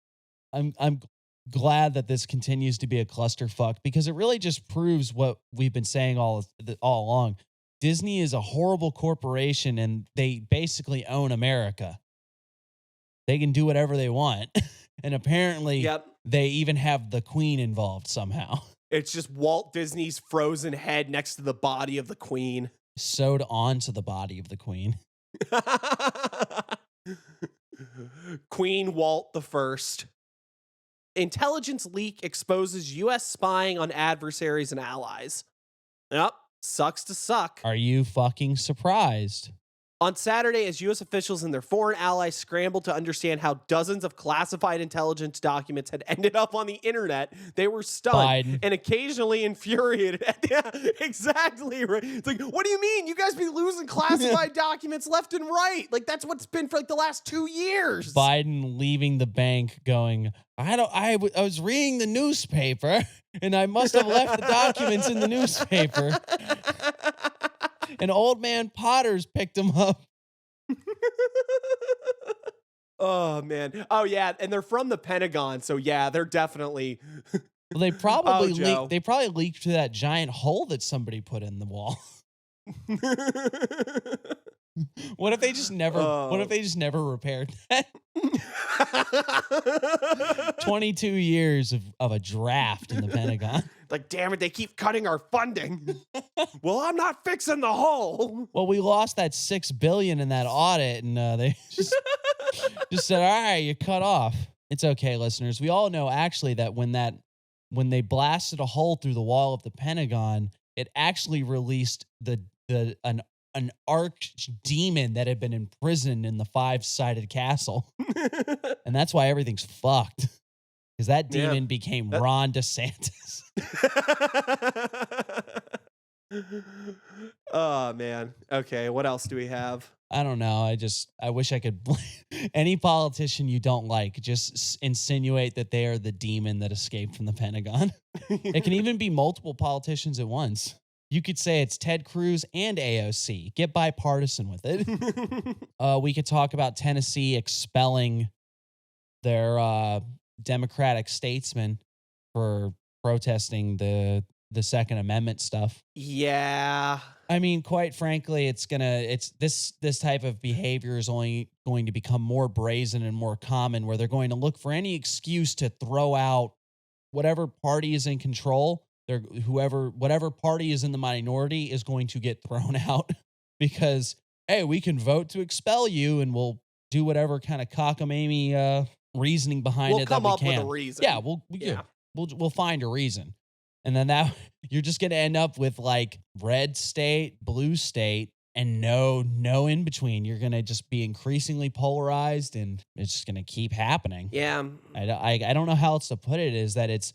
I'm glad that this continues to be a clusterfuck because it really just proves what we've been saying all along. Disney is a horrible corporation and they basically own America. They can do whatever they want. And apparently they even have the Queen involved somehow. It's just Walt Disney's frozen head next to the body of the Queen. Sewed onto the body of the Queen. Queen Walt the First. Intelligence leak exposes U.S. spying on adversaries and allies. Yep, sucks to suck. Are you fucking surprised? On Saturday, as U.S. officials and their foreign allies scrambled to understand how dozens of classified intelligence documents had ended up on the internet, they were stunned and occasionally infuriated. Yeah, exactly. Right. It's like, what do you mean? You guys be losing classified documents left and right. Like, that's what's been for like the last 2 years. Biden leaving the bank going, I was reading the newspaper and I must have left the documents in the newspaper. And old man Potters picked him up. Oh, man. Oh, yeah. And they're from the Pentagon. So, yeah, they're definitely. Well, they probably leaked through that giant hole that somebody put in the wall. What if they just never repaired that? 22 years of a draft in the Pentagon. Like, damn it, they keep cutting our funding. Well, I'm not fixing the hole. Well, we lost that $6 billion in that audit, and they just said, all right, you cut off. It's okay, listeners. We all know actually that when they blasted a hole through the wall of the Pentagon, it actually released an archdemon that had been imprisoned in the 5-sided castle. And that's why everything's fucked. Because that demon became Ron DeSantis. Oh, man. Okay, what else do we have? I don't know. I wish I could. Any politician you don't like, just insinuate that they are the demon that escaped from the Pentagon. It can even be multiple politicians at once. You could say it's Ted Cruz and AOC. Get bipartisan with it. We could talk about Tennessee expelling their Democratic statesman for protesting the Second Amendment stuff. Yeah. I mean, quite frankly, it's this type of behavior is only going to become more brazen and more common, where they're going to look for any excuse to throw out whatever party is in control. Whatever party is in the minority is going to get thrown out because, hey, we can vote to expel you and we'll do whatever kind of cockamamie reasoning behind We'll it come that we up can. with a reason. Yeah, Yeah. we'll find a reason. And then that you're just going to end up with like red state, blue state, and no in between. You're going to just be increasingly polarized, and it's just going to keep happening. Yeah. I don't know how else to put it, is that it's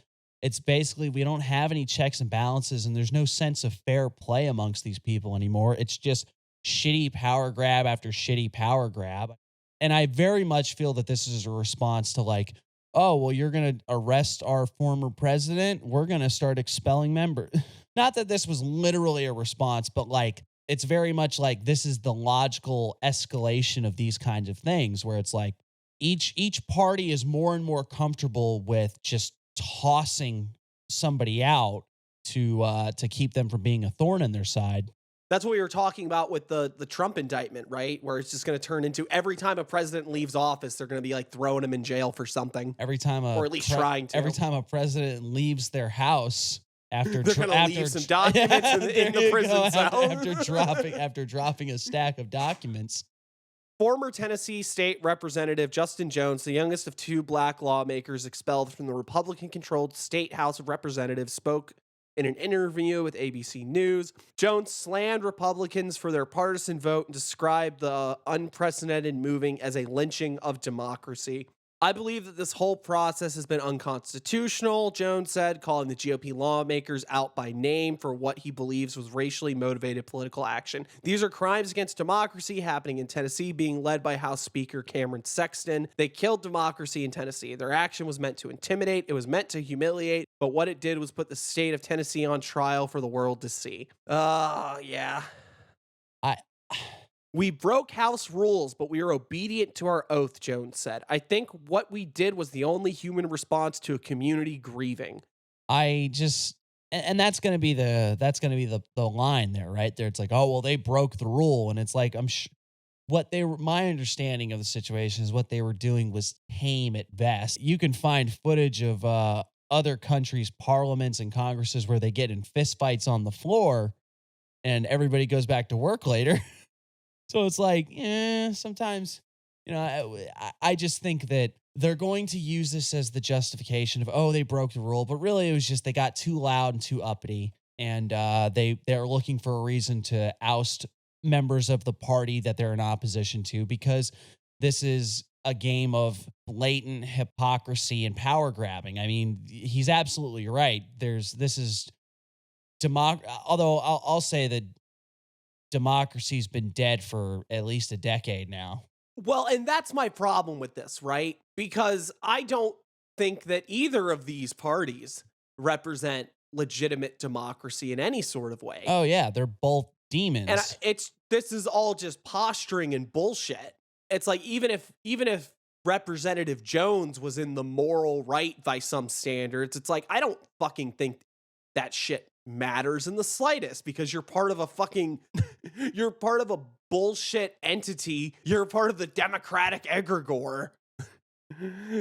basically we don't have any checks and balances, and there's no sense of fair play amongst these people anymore. It's just shitty power grab after shitty power grab. And I very much feel that this is a response to like, oh, well, you're going to arrest our former president. We're going to start expelling members. Not that this was literally a response, but like, it's very much like this is the logical escalation of these kinds of things, where it's like each party is more and more comfortable with just tossing somebody out to keep them from being a thorn in their side. That's what we were talking about with the Trump indictment, right? Where it's just going to turn into every time a president leaves office, they're going to be like throwing him in jail for something. Every time or at least trying to. Every time a president leaves their house after they're going to leave some documents in the prison cell. after dropping a stack of documents. Former Tennessee State Representative Justin Jones, the youngest of two black lawmakers expelled from the Republican-controlled State House of Representatives, spoke in an interview with ABC News. Jones slammed Republicans for their partisan vote and described the unprecedented moving as a lynching of democracy. I believe that this whole process has been unconstitutional, Jones said, calling the GOP lawmakers out by name for what he believes was racially motivated political action. These are crimes against democracy happening in Tennessee, being led by House Speaker Cameron Sexton. They killed democracy in Tennessee. Their action was meant to intimidate. It was meant to humiliate. But what it did was put the state of Tennessee on trial for the world to see. Yeah. We broke House rules, but we were obedient to our oath, Jones said. I think what we did was the only human response to a community grieving. And that's going to be the line there, right? There, it's like, oh, well, they broke the rule. And it's like, my understanding of the situation is what they were doing was tame at best. You can find footage of other countries' parliaments and congresses where they get in fistfights on the floor and everybody goes back to work later. So it's like, sometimes, I just think that they're going to use this as the justification of, oh, they broke the rule. But really, it was just they got too loud and too uppity. And they're looking for a reason to oust members of the party that they're in opposition to, because this is a game of blatant hypocrisy and power grabbing. I mean, he's absolutely right. Although I'll say that democracy's been dead for at least a decade now. Well, and that's my problem with this, right? Because I don't think that either of these parties represent legitimate democracy in any sort of way. Oh yeah, they're both demons. And this is all just posturing and bullshit. It's like even if Representative Jones was in the moral right by some standards, it's like I don't fucking think that shit matters in the slightest, because you're part of a bullshit entity. You're part of the Democratic egregore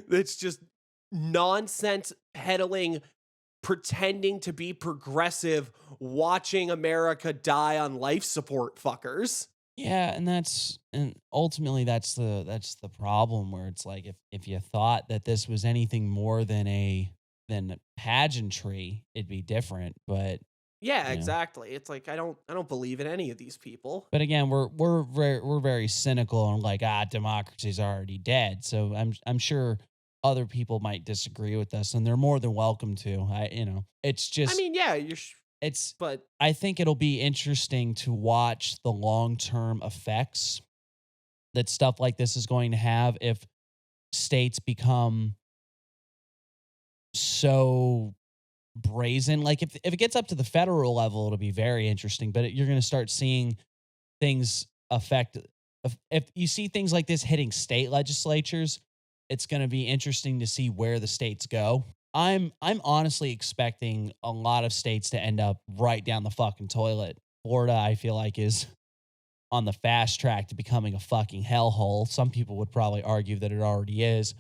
that's just nonsense peddling, pretending to be progressive, watching America die on life support fuckers. Yeah, and ultimately that's the problem, where it's like if you thought that this was anything more than pageantry, it'd be different. But yeah, exactly. It's like I don't believe in any of these people. But again, we're very cynical and like, democracy's already dead. So I'm sure other people might disagree with us, and they're more than welcome to. It's just. I mean, yeah, but I think it'll be interesting to watch the long-term effects that stuff like this is going to have if states become so brazen. Like if it gets up to the federal level, it'll be very interesting, but you're going to start seeing things affect. If you see things like this hitting state legislatures, it's going to be interesting to see where the states go. I'm honestly expecting a lot of states to end up right down the fucking toilet. Florida, I feel like, is on the fast track to becoming a fucking hellhole. Some people would probably argue that it already is.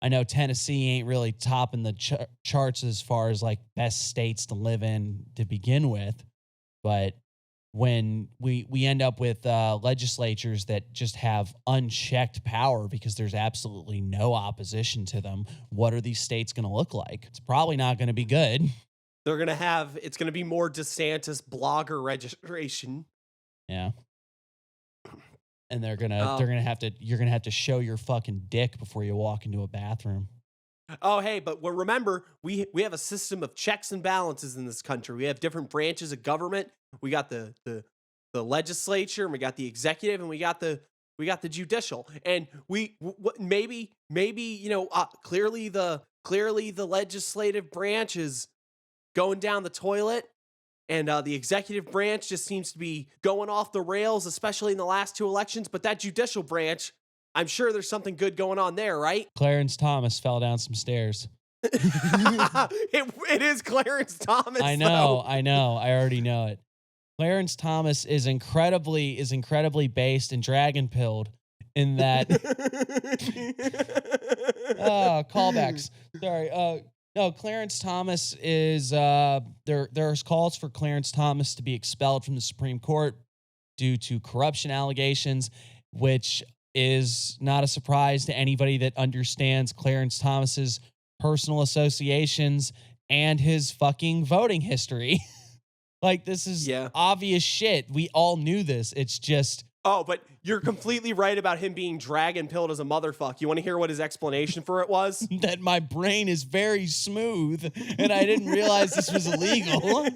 I know Tennessee ain't really topping the charts as far as like best states to live in to begin with, but when we end up with legislatures that just have unchecked power because there's absolutely no opposition to them, what are these states going to look like? It's probably not going to be good. It's going to be more DeSantis blogger registration. Yeah. And you're going to have to show your fucking dick before you walk into a bathroom. Oh, hey, but remember, we have a system of checks and balances in this country. We have different branches of government. We got the legislature, and we got the executive, and we got the judicial. And maybe clearly the legislative branch is going down the toilet, and the executive branch just seems to be going off the rails, especially in the last 2 elections. But that judicial branch, I'm sure there's something good going on there, right? Clarence Thomas fell down some stairs. It is Clarence Thomas. I know. I already know it. Clarence Thomas is incredibly based and dragon pilled in that. Callbacks. Sorry. No, Clarence Thomas is there's calls for Clarence Thomas to be expelled from the Supreme Court due to corruption allegations, which is not a surprise to anybody that understands Clarence Thomas's personal associations and his fucking voting history. Like, this is obvious shit. We all knew this. It's just... Oh, but you're completely right about him being dragon-pilled as a motherfucker. You want to hear what his explanation for it was? That my brain is very smooth, and I didn't realize this was illegal.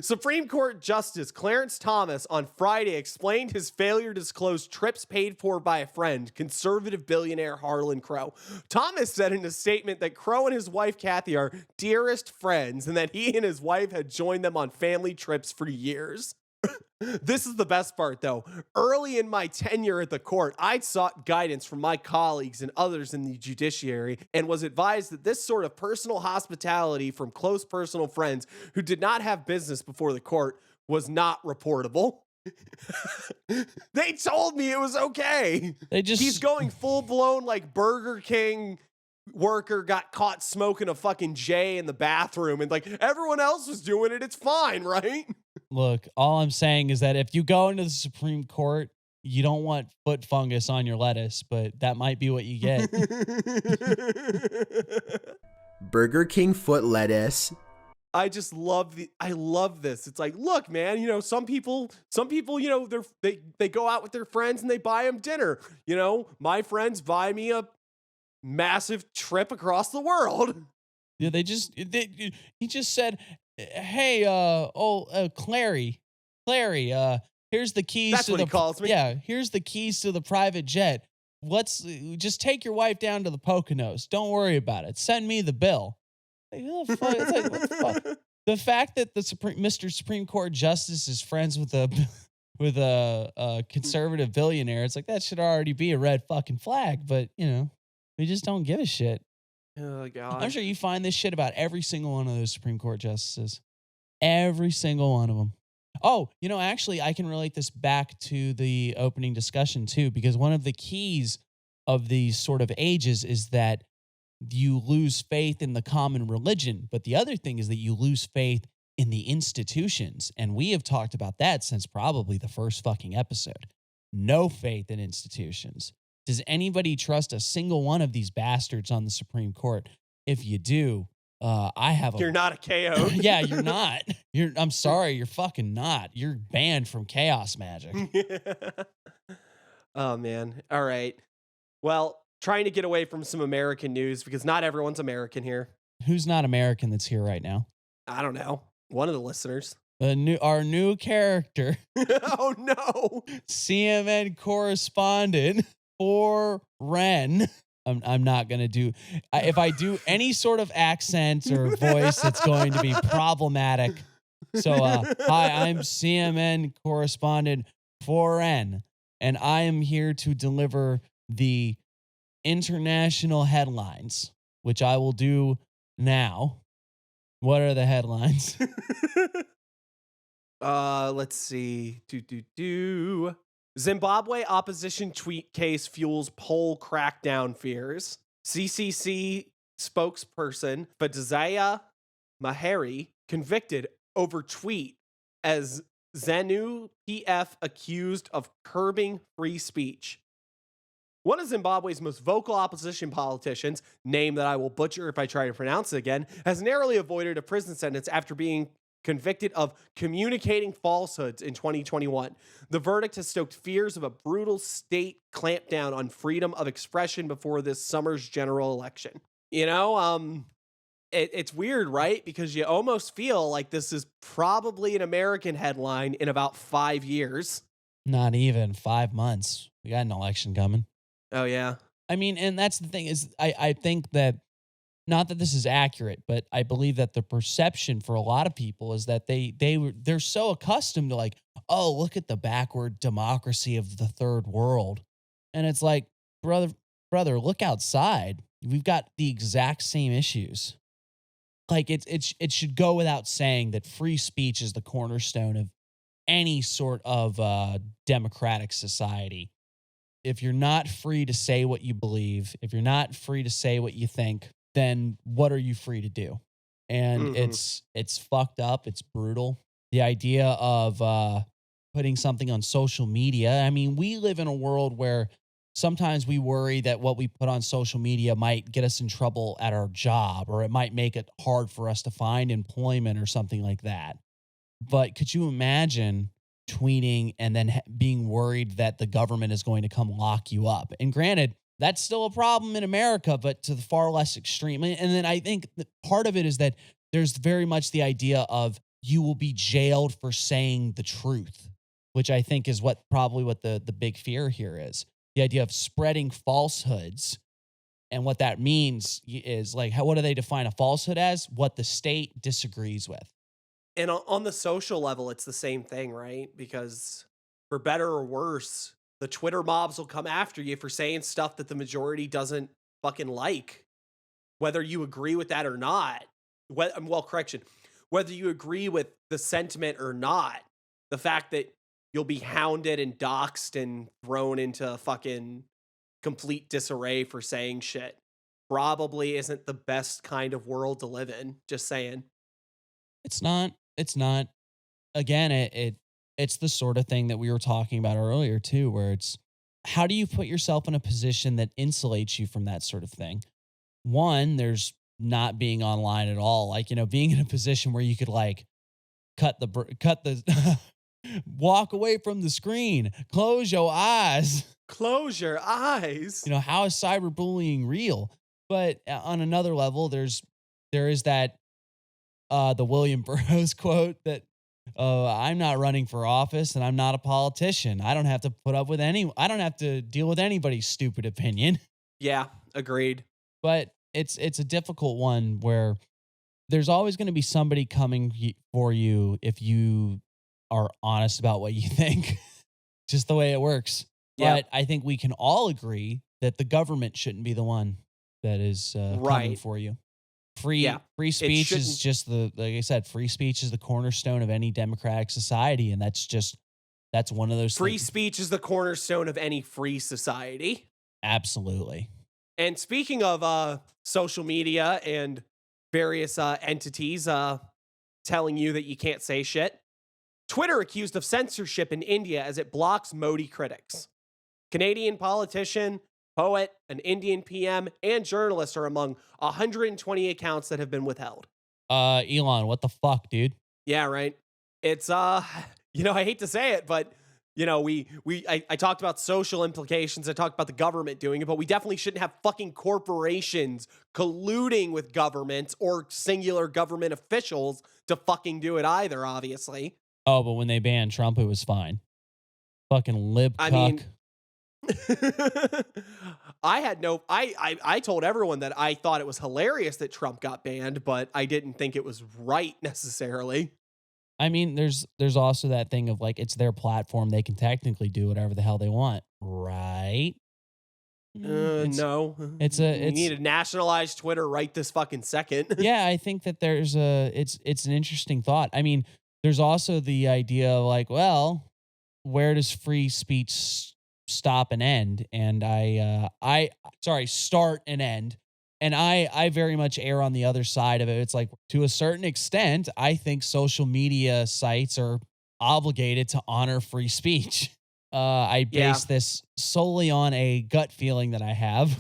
Supreme Court Justice Clarence Thomas on Friday explained his failure to disclose trips paid for by a friend, conservative billionaire Harlan Crow. Thomas said in a statement that Crow and his wife Kathy are dearest friends and that he and his wife had joined them on family trips for years. This is the best part, though. Early in my tenure at the court, I sought guidance from my colleagues and others in the judiciary and was advised that this sort of personal hospitality from close personal friends who did not have business before the court was not reportable. They told me it was okay. He's going full-blown like Burger King worker got caught smoking a fucking J in the bathroom and like everyone else was doing it. It's fine, right? Look, all I'm saying is that if you go into the Supreme Court, you don't want foot fungus on your lettuce, but that might be what you get. Burger King foot lettuce. I love this. It's like, look, man, some people, they go out with their friends and they buy them dinner. My friends buy me a massive trip across the world. Yeah, he just said, hey, Clary, here's the keys. That's to what the, he calls me. Yeah, here's the keys to the private jet. Just take your wife down to the Poconos. Don't worry about it. Send me the bill. Like, oh, fuck. It's like, what the fuck? The fact that Mr. Supreme Court Justice is friends with a conservative billionaire, it's like that should already be a red fucking flag. But we just don't give a shit. Oh God! I'm sure you find this shit about every single one of those Supreme Court justices. Every single one of them. Oh, actually, I can relate this back to the opening discussion too, because one of the keys of these sort of ages is that you lose faith in the common religion. But the other thing is that you lose faith in the institutions. And we have talked about that since probably the first fucking episode. No faith in institutions. Does anybody trust a single one of these bastards on the Supreme Court? If you do, You're not a KO. Yeah, you're not. I'm sorry, you're fucking not. You're banned from Chaos Magic. Oh, man. All right. Well, trying to get away from some American news because not everyone's American here. Who's not American that's here right now? I don't know. One of the listeners. Our new character. Oh, no. CMN correspondent for Ren. I'm not going to do... if I do any sort of accent or voice, it's going to be problematic. So, hi, I'm CMN correspondent for Ren, and I am here to deliver the international headlines. which I will do now. What are the headlines? Let's see. Zimbabwe opposition tweet case fuels poll crackdown fears. CCC spokesperson Fadzaia Mahari convicted over tweet as ZANU PF accused of curbing free speech. One of Zimbabwe's most vocal opposition politicians, name that I will butcher if I try to pronounce it again, has narrowly avoided a prison sentence after being convicted of communicating falsehoods in 2021. The verdict has stoked fears of a brutal state clampdown on freedom of expression before this summer's general election. You know, it's weird, right? Because you almost feel like this is probably an American headline in about 5 years. Not even 5 months. We got an election coming. Oh, yeah. I mean, and that's the thing is I think that, not that this is accurate, but I believe that the perception for a lot of people is that they're so accustomed to like, oh, look at the backward democracy of the third world. And it's like, brother, look outside. We've got the exact same issues. Like it should go without saying that free speech is the cornerstone of any sort of democratic society. If you're not free to say what you believe, if you're not free to say what you think, then what are you free to do? And it's fucked up. It's brutal. The idea of putting something on social media. I mean, we live in a world where sometimes we worry that what we put on social media might get us in trouble at our job, or it might make it hard for us to find employment or something like that. But could you imagine tweeting and then being worried that the government is going to come lock you up? And granted, that's still a problem in America, but to the far less extreme. And then I think that part of it is that there's very much the idea of you will be jailed for saying the truth, which I think is probably what the big fear here is. The idea of spreading falsehoods. And what that means is like, what do they define a falsehood as? What the state disagrees with. And on the social level, it's the same thing, right? Because for better or worse, the Twitter mobs will come after you for saying stuff that the majority doesn't fucking like, whether you agree with that or not. Whether you agree with the sentiment or not, the fact that you'll be hounded and doxxed and thrown into fucking complete disarray for saying shit probably isn't the best kind of world to live in. Just saying. It's not. Again, it's the sort of thing that we were talking about earlier too, where it's, how do you put yourself in a position that insulates you from that sort of thing? One, there's not being online at all. Like, being in a position where you could like cut the walk away from the screen, close your eyes. Close your eyes. How is cyberbullying real? But on another level, there is that the William Burroughs quote that, I'm not running for office and I'm not a politician. I don't have to I don't have to deal with anybody's stupid opinion. Yeah, agreed. But it's a difficult one where there's always going to be somebody coming for you if you are honest about what you think. Just the way it works. Yeah. But I think we can all agree that the government shouldn't be the one that is coming for you. Free speech is just like I said, free speech is the cornerstone of any democratic society. And that's one of those free speech is the cornerstone of any free society. Absolutely. And speaking of social media and various entities telling you that you can't say shit, Twitter accused of censorship in India as it blocks Modi critics. Canadian politician, poet, an Indian PM, and journalist are among 120 accounts that have been withheld. Elon, what the fuck, dude? Yeah, right. It's I hate to say it, but I talked about social implications. I talked about the government doing it, but we definitely shouldn't have fucking corporations colluding with governments or singular government officials to fucking do it either, obviously. Oh, but when they banned Trump, it was fine. Fucking lib cuck. I told everyone that I thought it was hilarious that Trump got banned, but I didn't think it was right necessarily. I mean, there's also that thing of like, it's their platform. They can technically do whatever the hell they want, right? No. You need to nationalize Twitter right this fucking second. Yeah, I think that it's an interesting thought. I mean, there's also the idea of like, well, where does free speech stop and end? And start and end. And I very much err on the other side of it. It's like, to a certain extent, I think social media sites are obligated to honor free speech. I base this solely on a gut feeling that I have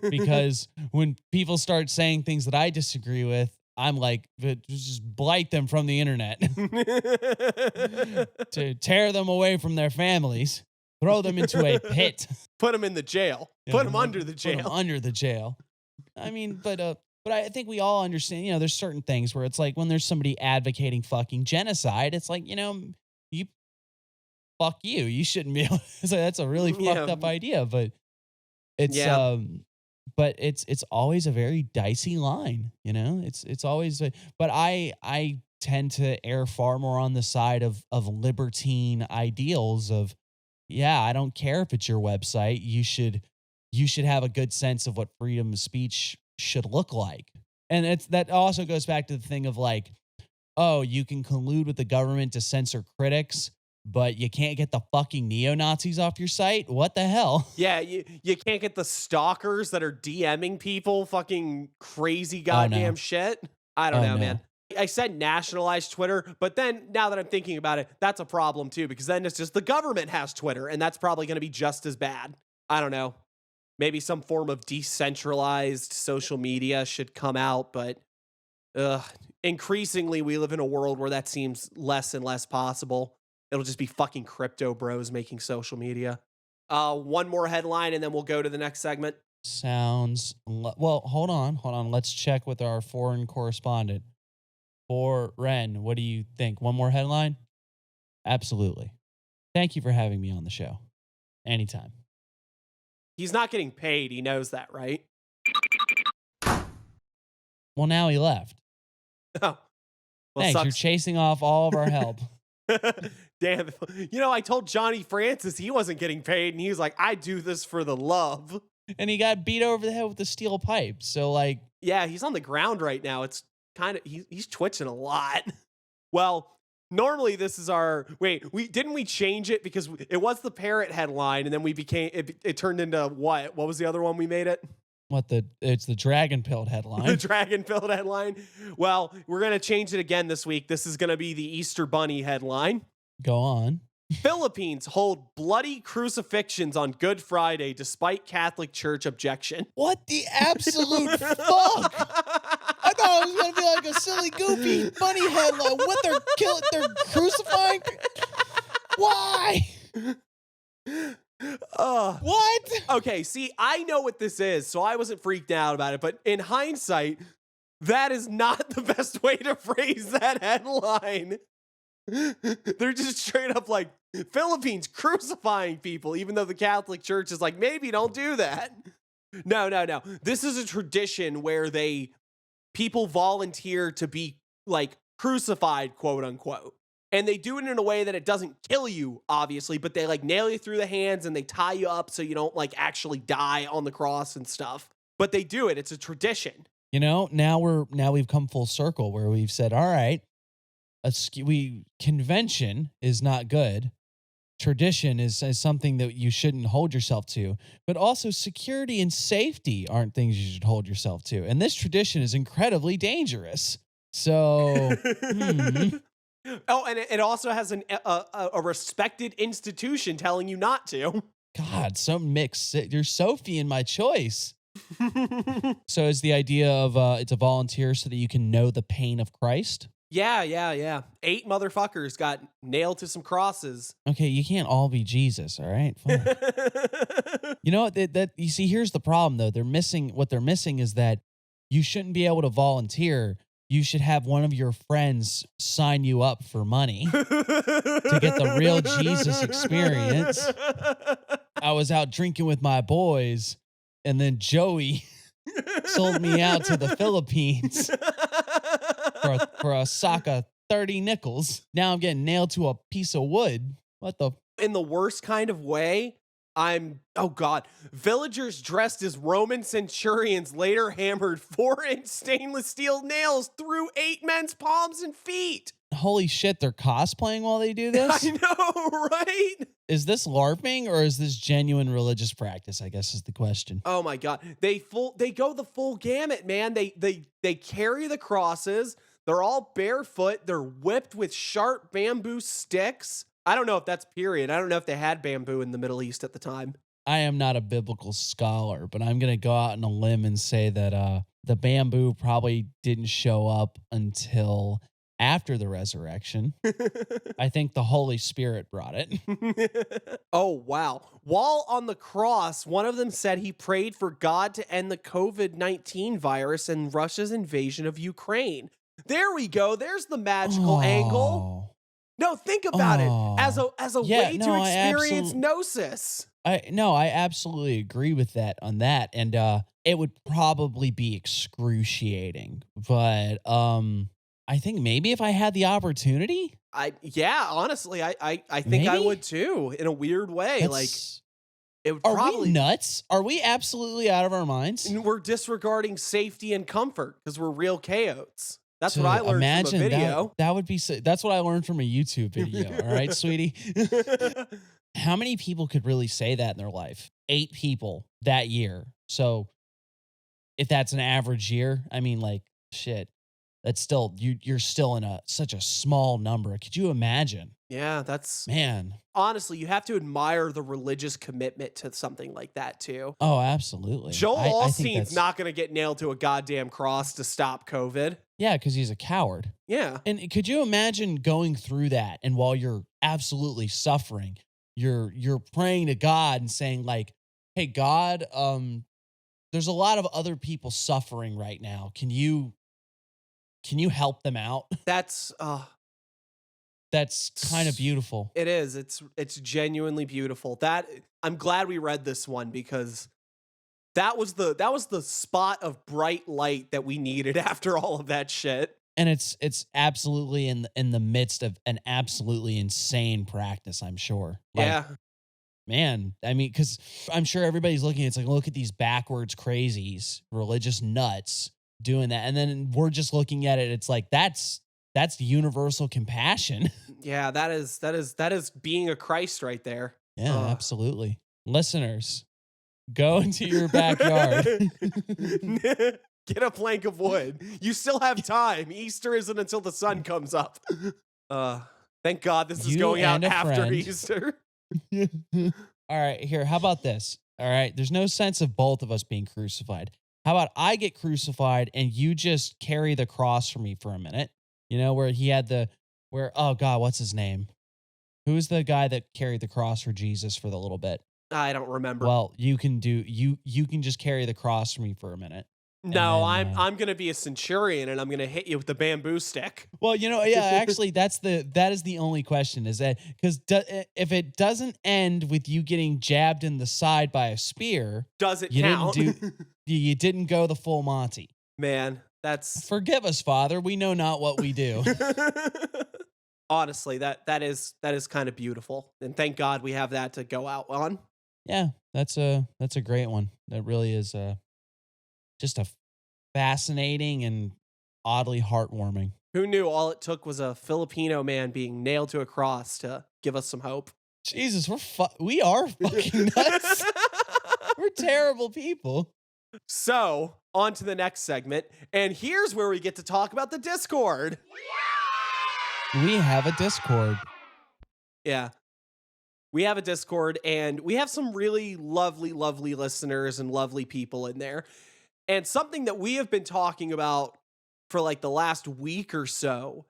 because when people start saying things that I disagree with, I'm like, just blight them from the internet, to tear them away from their families, throw them into a pit, put them in the jail, put them under the jail. Put them under the jail. I mean, but I think we all understand, there's certain things where it's like when there's somebody advocating fucking genocide, it's like, fuck you. You shouldn't be able to say that's a really fucked up idea, but it's but it's always a very dicey line, It's always but I tend to err far more on the side of libertine ideals of I don't care if it's your website. You should have a good sense of what freedom of speech should look like. And that also goes back to the thing of like, oh, you can collude with the government to censor critics, but you can't get the fucking neo-Nazis off your site? What the hell? Yeah, you can't get the stalkers that are DMing people fucking crazy goddamn shit. I don't know, man. I said nationalize Twitter, but then now that I'm thinking about it, that's a problem too, because then it's just the government has Twitter, and that's probably going to be just as bad. I don't know. Maybe some form of decentralized social media should come out, but increasingly we live in a world where that seems less and less possible. It'll just be fucking crypto bros making social media. One more headline and then we'll go to the next segment. Well, hold on. Let's check with our foreign correspondent. For Ren, what do you think? One more headline? Absolutely. Thank you for having me on the show. Anytime. He's not getting paid. He knows that, right? Well, now he left. Oh. Well, thanks. You're chasing off all of our help. Damn. I told Johnny Francis he wasn't getting paid, and he was like, I do this for the love. And he got beat over the head with a steel pipe. So, like... Yeah, he's on the ground right now. It's kind of... He's twitching a lot. Well, normally this is our... Wait, didn't we change it? Because it was the parrot headline, and then we became... It turned into what? What was the other one we made it? It's the dragon-pilled headline. The dragon-pilled headline. Well, we're going to change it again this week. This is going to be the Easter Bunny headline. Go on. Philippines hold bloody crucifixions on Good Friday despite Catholic Church objection. What the absolute fuck? I thought it was going to be like a silly, goofy, funny headline. What, they're crucifying? Why? What? Okay, see, I know what this is, so I wasn't freaked out about it. But in hindsight, that is not the best way to phrase that headline. They're just straight up like, Philippines crucifying people, even though the Catholic Church is like, maybe don't do that. No. This is a tradition where people volunteer to be like crucified, quote unquote. And they do it in a way that it doesn't kill you, obviously, but they like nail you through the hands and they tie you up so you don't like actually die on the cross and stuff. But they do it. It's a tradition. Now we've come full circle where we've said, all right, convention is not good. Tradition is something that you shouldn't hold yourself to, but also security and safety aren't things you should hold yourself to. And this tradition is incredibly dangerous. So, Oh, and it also has a respected institution telling you not to. God, so mixed. You're Sophie in my choice. So is the idea of it's a volunteer so that you can know the pain of Christ? Yeah. 8 motherfuckers got nailed to some crosses. Okay, you can't all be Jesus, all right? Fine. You know what? You see, here's the problem, though. What they're missing is that you shouldn't be able to volunteer. You should have one of your friends sign you up for money to get the real Jesus experience. I was out drinking with my boys, and then Joey sold me out to the Philippines for a sock of 30 nickels. Now I'm getting nailed to a piece of wood. What the? In the worst kind of way, Oh God. Villagers dressed as Roman centurions later hammered 4-inch stainless steel nails through 8 men's palms and feet. Holy shit, they're cosplaying while they do this? I know, right? Is this LARPing or is this genuine religious practice, I guess is the question. Oh my God. They go the full gamut, man. They carry the crosses. They're all barefoot. They're whipped with sharp bamboo sticks. I don't know if that's period. I don't know if they had bamboo in the Middle East at the time. I am not a biblical scholar, but I'm going to go out on a limb and say that the bamboo probably didn't show up until after the resurrection. I think the Holy Spirit brought it. Oh, wow. While on the cross, one of them said he prayed for God to end the COVID-19 virus and Russia's invasion of Ukraine. There we go. There's the magical angle. No, think about it as a way to experience gnosis. I absolutely agree with that on that. And it would probably be excruciating. But I think maybe if I had the opportunity. Honestly, I think maybe? I would too, in a weird way. It would Are we nuts? Are we absolutely out of our minds? We're disregarding safety and comfort because we're real chaotes. That's what I learned from a video. That would be. That's what I learned from a YouTube video. All right, sweetie. How many people could really say that in their life? 8 people that year. So if that's an average year, I mean, like, shit, that's still, you're still in such a small number. Could you imagine? Yeah, that's, man. Honestly, you have to admire the religious commitment to something like that too. Oh, absolutely. Joel Osteen's not going to get nailed to a goddamn cross to stop COVID. Yeah, because he's a coward. Yeah. And could you imagine going through that, and while you're absolutely suffering, you're praying to God and saying, like, hey, God, there's a lot of other people suffering right now. Can you help them out? That's kind of beautiful. It is. It's genuinely beautiful. That I'm glad we read this one because that was the spot of bright light that we needed after all of that shit. And it's absolutely in the midst of an absolutely insane practice, I'm sure. Like, yeah. Man, I mean, because I'm sure everybody's looking, it's like, look at these backwards crazies, religious nuts doing that. And then we're just looking at it. It's like, that's universal compassion. Yeah, that is being a Christ right there. Yeah, absolutely. Listeners, go into your backyard. Get a plank of wood. You still have time. Easter isn't until the sun comes up. Thank God this is going out after Easter. All right, here. How about this? All right, there's no sense of both of us being crucified. How about I get crucified and you just carry the cross for me for a minute? You know, where he had oh God, what's his name? Who's the guy that carried the cross for Jesus for the little bit? I don't remember. Well, you can just carry the cross for me for a minute. No, then, I'm gonna be a centurion and I'm gonna hit you with the bamboo stick. Well, actually, that is the only question, is that because if it doesn't end with you getting jabbed in the side by a spear, does it count? You didn't go the full Monty. Man, that's forgive us, Father. We know not what we do. Honestly, that is kind of beautiful, and thank God we have that to go out on. Yeah, that's a great one. That really is just a fascinating and oddly heartwarming. Who knew all it took was a Filipino man being nailed to a cross to give us some hope? Jesus, we are fucking nuts. We're terrible people. So, on to the next segment, and here's where we get to talk about the Discord. We have a Discord. Yeah. We have a Discord, and we have some really lovely, lovely listeners and lovely people in there. And something that we have been talking about for like the last week or so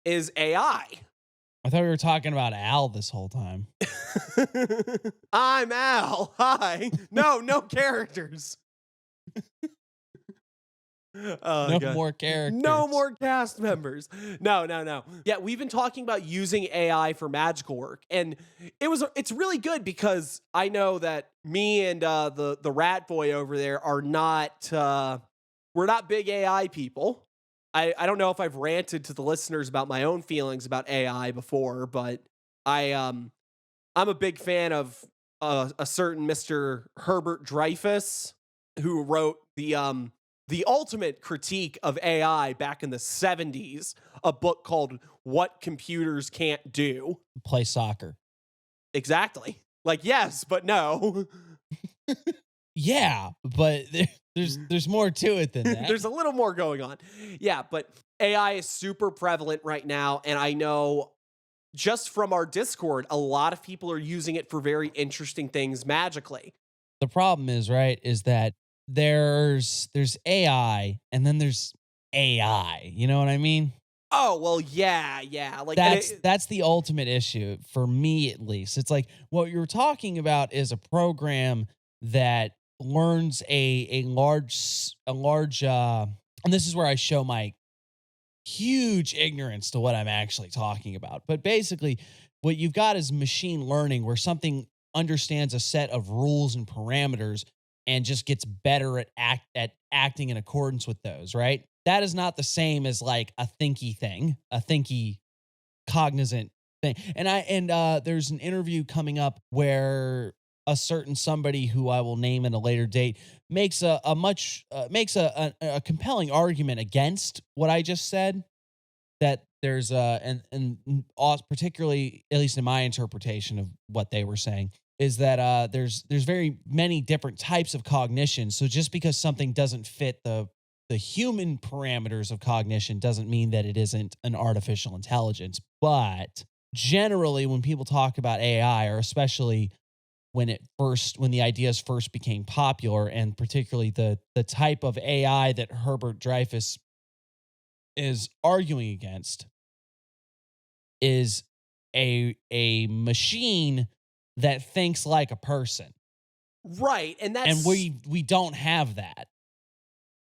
is AI. I thought we were talking about Al this whole time. I'm Al. Hi. No characters. No more characters. No more cast members. No. Yeah, we've been talking about using AI for magical work, and it's really good because I know that me and the rat boy over there are not we're not big AI people. I don't know if I've ranted to the listeners about my own feelings about AI before, but I'm a big fan of a certain Mr. Herbert Dreyfus, who wrote the ultimate critique of AI back in the 70s, a book called What Computers Can't Do. Play soccer. Exactly. Like, yes, but no. Yeah, but there's more to it than that. There's a little more going on. Yeah, but AI is super prevalent right now, and I know just from our Discord, a lot of people are using it for very interesting things magically. The problem is, right, is that there's AI and then there's AI. You know what I mean? Oh, well, yeah. Like That's the ultimate issue for me, at least. It's like what you're talking about is a program that learns a large and this is where I show my huge ignorance to what I'm actually talking about. But basically, what you've got is machine learning, where something understands a set of rules and parameters and just gets better at acting in accordance with those, right? That is not the same as like a thinky cognizant thing. And there's an interview coming up where a certain somebody who I will name in a later date makes a compelling argument against what I just said, that there's particularly, at least in my interpretation of what they were saying, is that there's very many different types of cognition. So just because something doesn't fit the human parameters of cognition doesn't mean that it isn't an artificial intelligence. But generally, when people talk about AI, or especially when the ideas first became popular, and particularly the type of AI that Herbert Dreyfus is arguing against, is a machine that thinks like a person. Right, and we don't have that.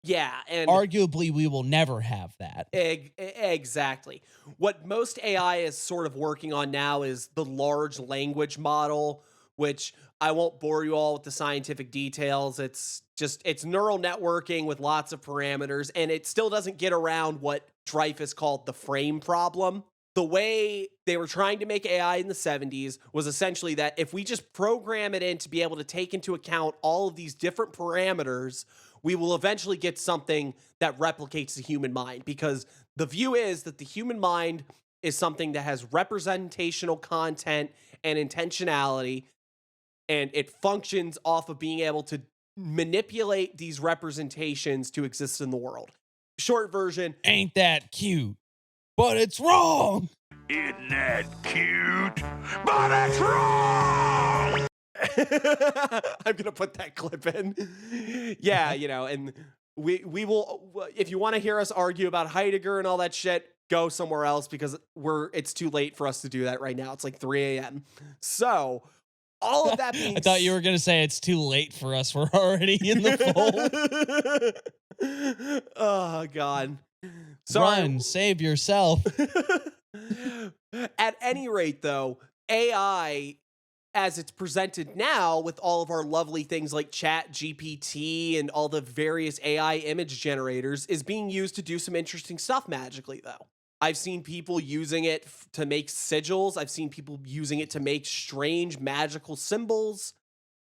Yeah, and arguably we will never have that. Exactly. What most AI is sort of working on now is the large language model, which I won't bore you all with the scientific details. It's neural networking with lots of parameters, and it still doesn't get around what Dreyfus called the frame problem. The way they were trying to make AI in the 70s was essentially that if we just program it in to be able to take into account all of these different parameters, we will eventually get something that replicates the human mind, because the view is that the human mind is something that has representational content and intentionality, and it functions off of being able to manipulate these representations to exist in the world. Short version. Ain't that cute? But it's wrong. Isn't that cute? But it's wrong! I'm going to put that clip in. Yeah, and we will, if you want to hear us argue about Heidegger and all that shit, go somewhere else, because it's too late for us to do that right now. It's like 3 a.m. So, all of that being I thought you were going to say it's too late for us. We're already in the fold. Oh, God. Sorry. Run, save yourself. At any rate, though, AI, as it's presented now with all of our lovely things like Chat GPT and all the various AI image generators, is being used to do some interesting stuff magically, though. I've seen people using it to make sigils. I've seen people using it to make strange magical symbols.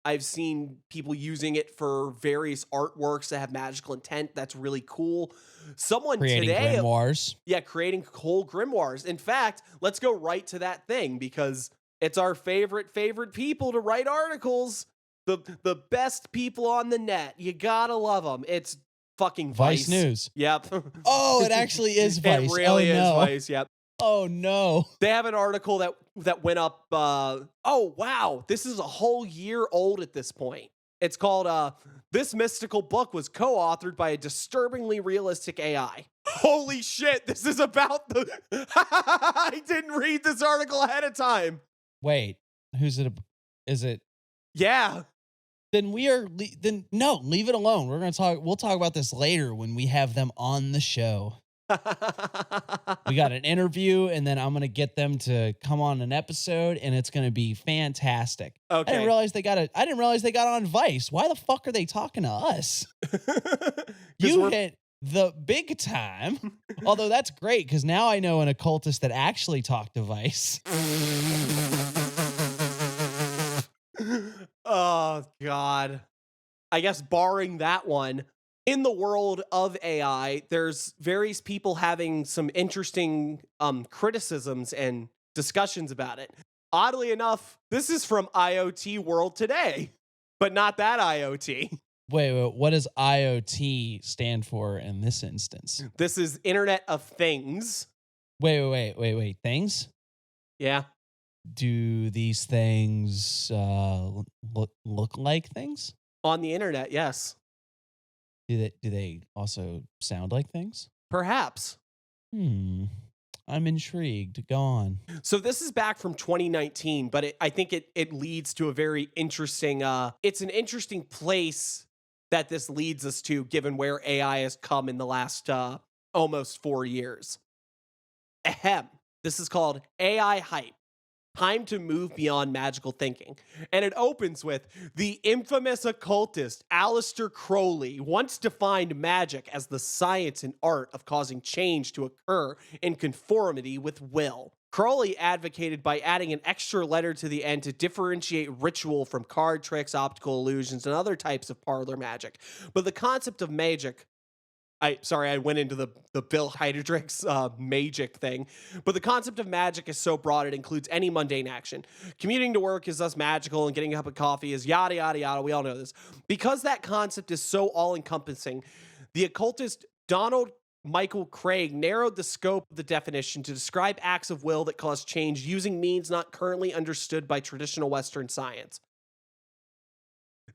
I've seen people using it for various artworks that have magical intent. That's really cool. Someone creating today, grimoires. Yeah, creating whole grimoires. In fact, let's go right to that thing, because it's our favorite people to write articles. The best people on the net. You gotta love them. It's fucking Vice News. Yep. Oh, it actually is Vice. It really is no. Vice. Yep. Oh no. They have an article that went up. Oh wow, this is a whole year old at this point. It's called "This Mystical Book was co-authored by a disturbingly realistic AI." Holy shit! This is about the. I didn't read this article ahead of time. Wait, who's it? Is it? Yeah. Then no, leave it alone. We'll talk about this later when we have them on the show. We got an interview, and then I'm going to get them to come on an episode, and it's going to be fantastic. Okay. I didn't realize they got on Vice. Why the fuck are they talking to us? You hit the big time. Although that's great, because now I know an occultist that actually talked to Vice. I guess barring that one, in the world of AI, there's various people having some interesting criticisms and discussions about it. Oddly enough, this is from IoT World Today, but not that IoT. Wait, what does IoT stand for in this instance? This is Internet of Things. Wait. Things? Yeah. Do these things look like things? On the internet, yes. Do they also sound like things? Perhaps. I'm intrigued. Go on. So this is back from 2019, but I think it leads to a very interesting, it's an interesting place that this leads us to, given where AI has come in the last almost 4 years. Ahem. This is called AI Hype. Time to move beyond magical thinking. And it opens with the infamous occultist Aleister Crowley once defined magic as the science and art of causing change to occur in conformity with will. Crowley advocated by adding an extra letter to the end to differentiate ritual from card tricks, optical illusions, and other types of parlor magic. But the concept of magic, I went into the Bill Heidrick's magic thing. But the concept of magic is so broad it includes any mundane action. Commuting to work is thus magical, and getting a cup of coffee is yada, yada, yada. We all know this. Because that concept is so all-encompassing, the occultist Donald Michael Craig narrowed the scope of the definition to describe acts of will that cause change using means not currently understood by traditional Western science.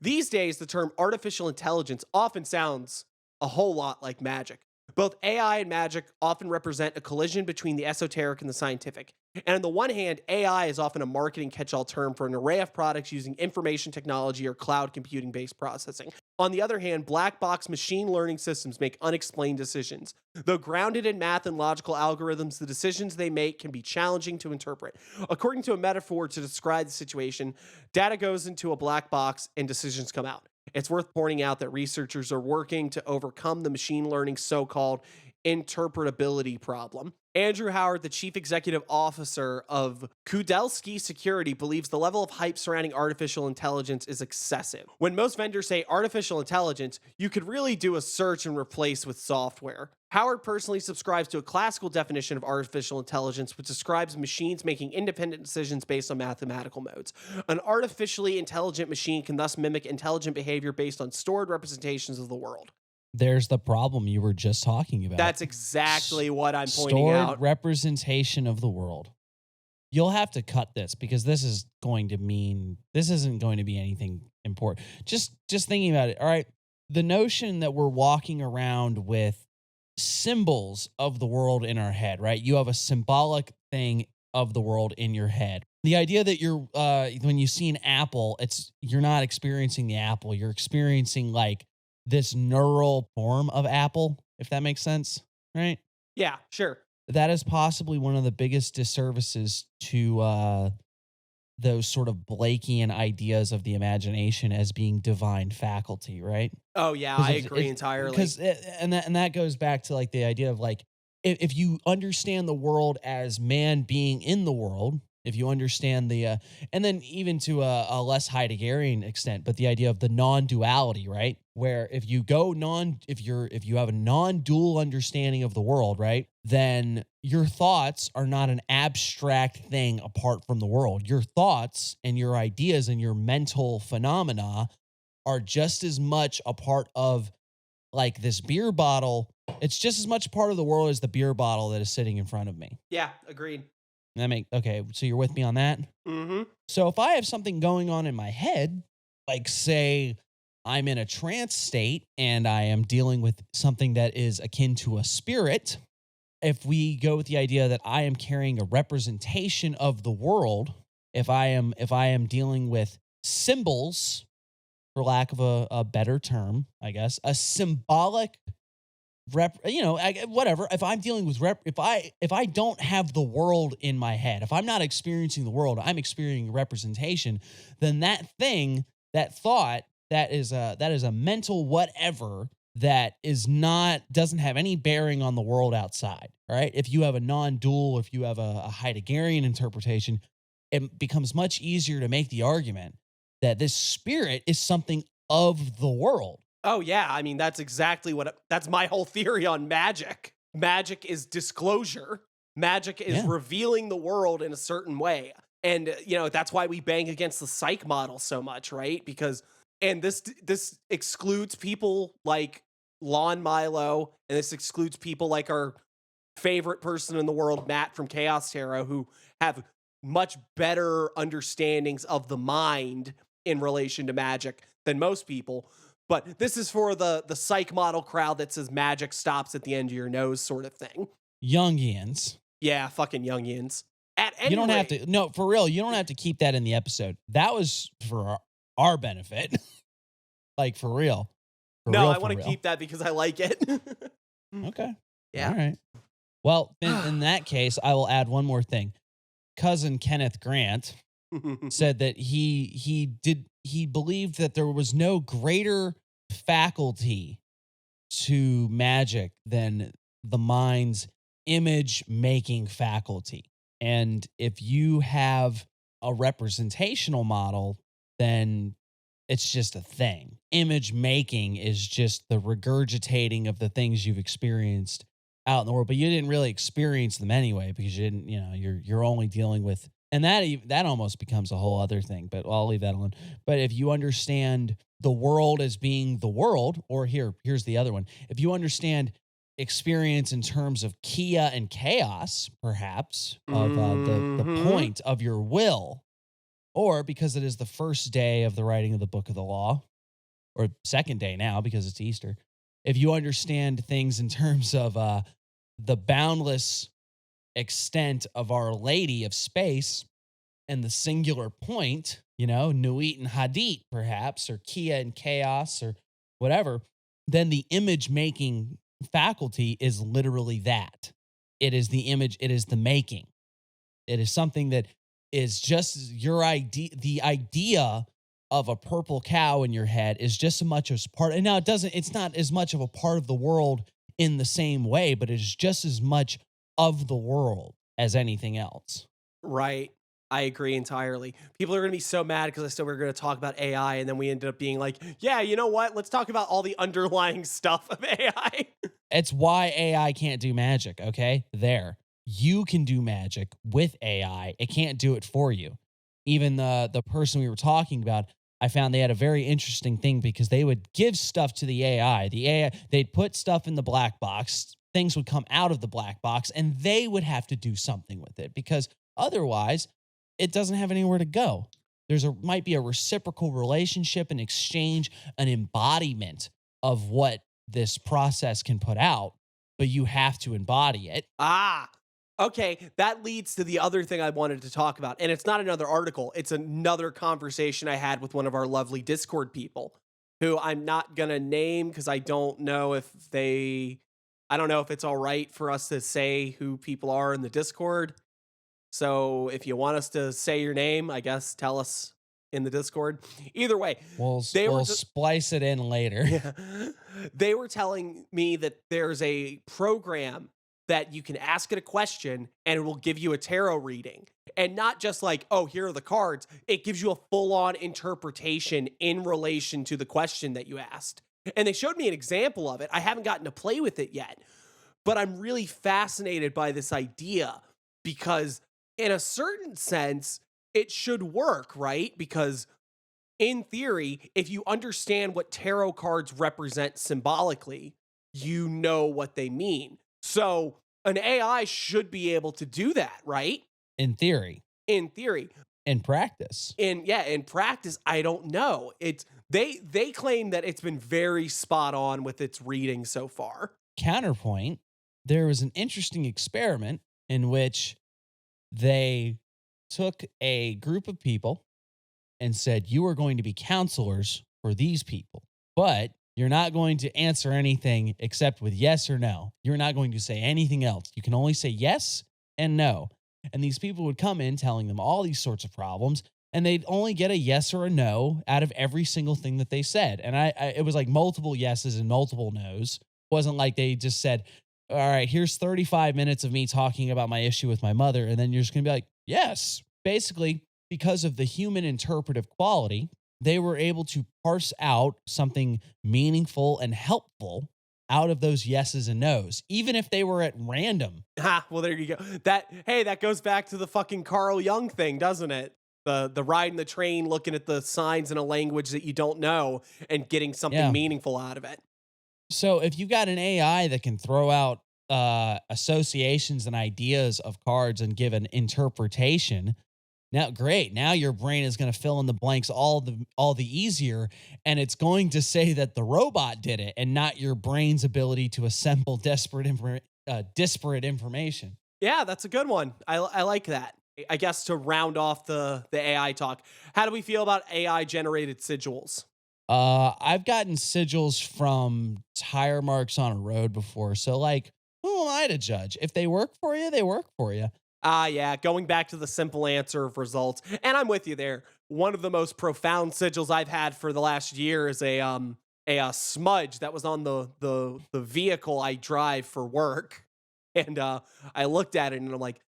These days, the term artificial intelligence often sounds a whole lot like magic. Both AI and magic often represent a collision between the esoteric and the scientific. And on the one hand, AI is often a marketing catch-all term for an array of products using information technology or cloud computing-based processing. On the other hand, black box machine learning systems make unexplained decisions. Though grounded in math and logical algorithms, the decisions they make can be challenging to interpret. According to a metaphor to describe the situation, data goes into a black box and decisions come out. It's worth pointing out that researchers are working to overcome the machine learning so-called interpretability problem. Andrew Howard, the chief executive officer of Kudelski Security, believes the level of hype surrounding artificial intelligence is excessive. When most vendors say artificial intelligence, you could really do a search and replace with software. Howard personally subscribes to a classical definition of artificial intelligence, which describes machines making independent decisions based on mathematical modes. An artificially intelligent machine can thus mimic intelligent behavior based on stored representations of the world. There's the problem you were just talking about. That's exactly what I'm pointing Stored out. representation of the world. You'll have to cut this because this isn't going to be anything important. Just thinking about it. All right. The notion that we're walking around with symbols of the world in our head, right? You have a symbolic thing of the world in your head. The idea that you're when you see an apple, you're not experiencing the apple. You're experiencing like this neural form of apple, if that makes sense, right? Yeah, sure. That is possibly one of the biggest disservices to those sort of Blakean ideas of the imagination as being divine faculty, right? Oh yeah, I agree entirely. Because and that goes back to like the idea of like if you understand the world as man being in the world, if you understand the and then even to a less Heideggerian extent, but the idea of the non-duality, right? Where if you have a non-dual understanding of the world, right, then your thoughts are not an abstract thing apart from the world. Your thoughts and your ideas and your mental phenomena are just as much a part of like this beer bottle. It's just as much a part of the world as the beer bottle that is sitting in front of me. Yeah, agreed. Okay, so you're with me on that? Mm-hmm. So if I have something going on in my head, like say I'm in a trance state and I am dealing with something that is akin to a spirit, if we go with the idea that I am carrying a representation of the world, if I am dealing with symbols, for lack of a better term, I guess, a symbolic whatever. If I'm dealing with if I don't have the world in my head, if I'm not experiencing the world, I'm experiencing representation, then that thing, that thought, that is a mental whatever that doesn't have any bearing on the world outside. All right. If you have a non-dual, if you have a Heideggerian interpretation, it becomes much easier to make the argument that this spirit is something of the world. Oh yeah, I mean that's exactly that's my whole theory on magic. Magic is disclosure. Magic is revealing the world in a certain way. And that's why we bang against the psych model so much, right? Because this excludes people like Lon Milo, and this excludes people like our favorite person in the world, Matt from Chaos Tarot, who have much better understandings of the mind in relation to magic than most people. But this is for the psych model crowd that says magic stops at the end of your nose sort of thing. Jungians. Yeah, fucking Jungians. At any You don't have rate, to, no, for real, you don't have to keep that in the episode. That was for our benefit. Like, for real. No, I want to keep that because I like it. Okay. Yeah. All right. Well, in that case, I will add one more thing. Cousin Kenneth Grant said that he believed that there was no greater faculty to magic than the mind's image making faculty. And if you have a representational model, then it's just a thing. Image making is just the regurgitating of the things you've experienced out in the world, but you didn't really experience them anyway because you didn't, you're only dealing with, and that almost becomes a whole other thing, but I'll leave that alone. But if you understand the world as being the world, or here's the other one. If you understand experience in terms of Kia and chaos, perhaps, of the point of your will, or because it is the first day of the writing of the book of the law, or second day now because it's Easter. If you understand things in terms of the boundless extent of Our Lady of Space and the singular point, Nuit and Hadit, perhaps, or Kia and chaos, or whatever, then the image making faculty is literally that. It is the image, it is the making. It is something that is just your idea. The idea of a purple cow in your head is just as much as part. And now it's not as much of a part of the world in the same way, but it is just as much of the world as anything else. Right. I agree entirely. People are going to be so mad because I said we were going to talk about AI, and then we ended up being like, yeah, you know what? Let's talk about all the underlying stuff of AI. It's why AI can't do magic, okay? There. You can do magic with AI. It can't do it for you. Even the person we were talking about, I found they had a very interesting thing because they would give stuff to the AI. The AI, they'd put stuff in the black box. Things would come out of the black box, and they would have to do something with it because otherwise it doesn't have anywhere to go. Might be a reciprocal relationship, an exchange, an embodiment of what this process can put out, but you have to embody it. Okay, that leads to the other thing I wanted to talk about. And it's not another article. It's another conversation I had with one of our lovely Discord people who I'm not going to name because I don't know if it's all right for us to say who people are in the Discord. So if you want us to say your name, I guess tell us in the Discord. Either way, we'll splice it in later. Yeah. They were telling me that there's a program that you can ask it a question and it will give you a tarot reading. And not just like, oh, here are the cards. It gives you a full-on interpretation in relation to the question that you asked. And they showed me an example of it. I haven't gotten to play with it yet, but I'm really fascinated by this idea because in a certain sense, it should work, right? Because in theory, if you understand what tarot cards represent symbolically, you know what they mean. So an AI should be able to do that, right? In theory. In theory. In practice. In practice, I don't know. They claim that it's been very spot on with its reading so far. Counterpoint, there was an interesting experiment in which they took a group of people and said, you are going to be counselors for these people, but you're not going to answer anything except with yes or no. You're not going to say anything else. You can only say yes and no. And these people would come in telling them all these sorts of problems, and they'd only get a yes or a no out of every single thing that they said. And it was like multiple yeses and multiple nos. It wasn't like they just said, all right, here's 35 minutes of me talking about my issue with my mother, and then you're just going to be like, yes. Basically, because of the human interpretive quality, they were able to parse out something meaningful and helpful out of those yeses and nos, even if they were at random. Well, there you go. That goes back to the fucking Carl Jung thing, doesn't it? The riding the train, looking at the signs in a language that you don't know and getting something meaningful out of it. So if you got an AI that can throw out associations and ideas of cards and give an interpretation, now great. Now your brain is going to fill in the blanks all the easier, and it's going to say that the robot did it and not your brain's ability to assemble disparate information. Yeah, that's a good one. I like that. I guess to round off the AI talk, how do we feel about AI generated sigils? I've gotten sigils from tire marks on a road before, so like, who am I to judge? If they work for you, they work for you. Yeah, going back to the simple answer of results. And I'm with you there. One of the most profound sigils I've had for the last year is a smudge that was on the vehicle I drive for work. And I looked at it and I'm like,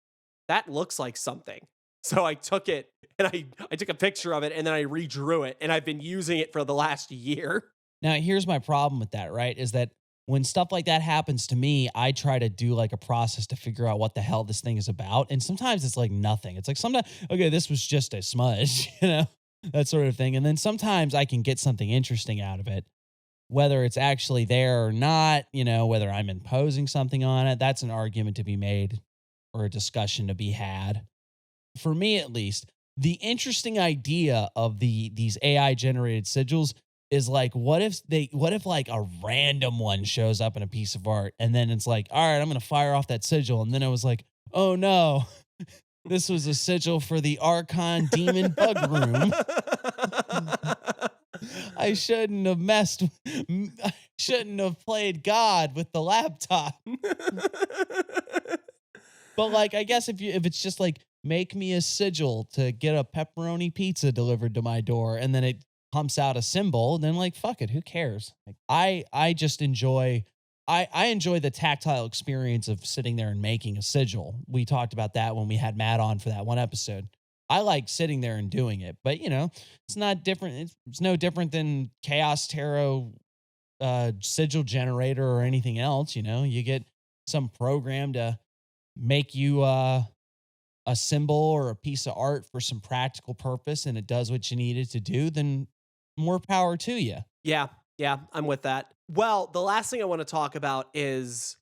that looks like something. So I took it and I took a picture of it and then I redrew it, and I've been using it for the last year. Now, here's my problem with that, right? Is that when stuff like that happens to me, I try to do like a process to figure out what the hell this thing is about. And sometimes it's like nothing. It's like sometimes, okay, this was just a smudge, that sort of thing. And then sometimes I can get something interesting out of it, whether it's actually there or not, whether I'm imposing something on it. That's an argument to be made or a discussion to be had. For me, at least, the interesting idea of these AI generated sigils is like, what if like a random one shows up in a piece of art, and then it's like, all right, I'm going to fire off that sigil. And then it was like, oh no, this was a sigil for the Archon Demon Bug Room. I shouldn't have played God with the laptop. But like, I guess if it's just like, make me a sigil to get a pepperoni pizza delivered to my door, and then it pumps out a symbol, then like, fuck it, who cares? Like, I just enjoy the tactile experience of sitting there and making a sigil. We talked about that when we had Matt on for that one episode. I like sitting there and doing it, but it's not different. It's no different than Chaos Tarot sigil generator or anything else. You get some program to make you a symbol or a piece of art for some practical purpose, and it does what you need it to do, then more power to you. Yeah, I'm with that. Well, the last thing I want to talk about is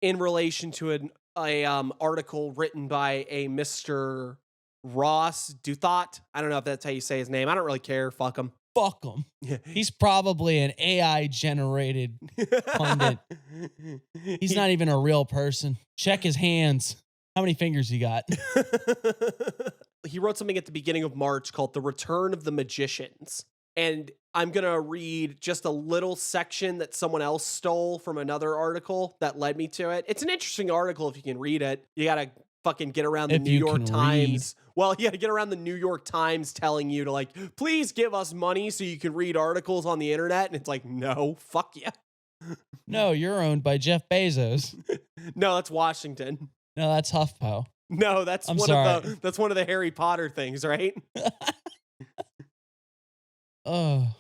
in relation to an article written by a Mr. Ross Duthot. I don't know if that's how you say his name. I don't really care. Fuck him. Fuck him. He's probably an AI generated pundit. He's not even a real person. Check his hands. How many fingers he got? He wrote something at the beginning of March called The Return of the Magicians. And I'm going to read just a little section that someone else stole from another article that led me to it. It's an interesting article if you can read it. You got to fucking get around the New York Times. Well, you got to get around the New York Times telling you to like, please give us money so you can read articles on the internet. And it's like, no, fuck you. No, you're owned by Jeff Bezos. No, that's Washington. No, that's HuffPo. No, that's one of the Harry Potter things, right? Oh.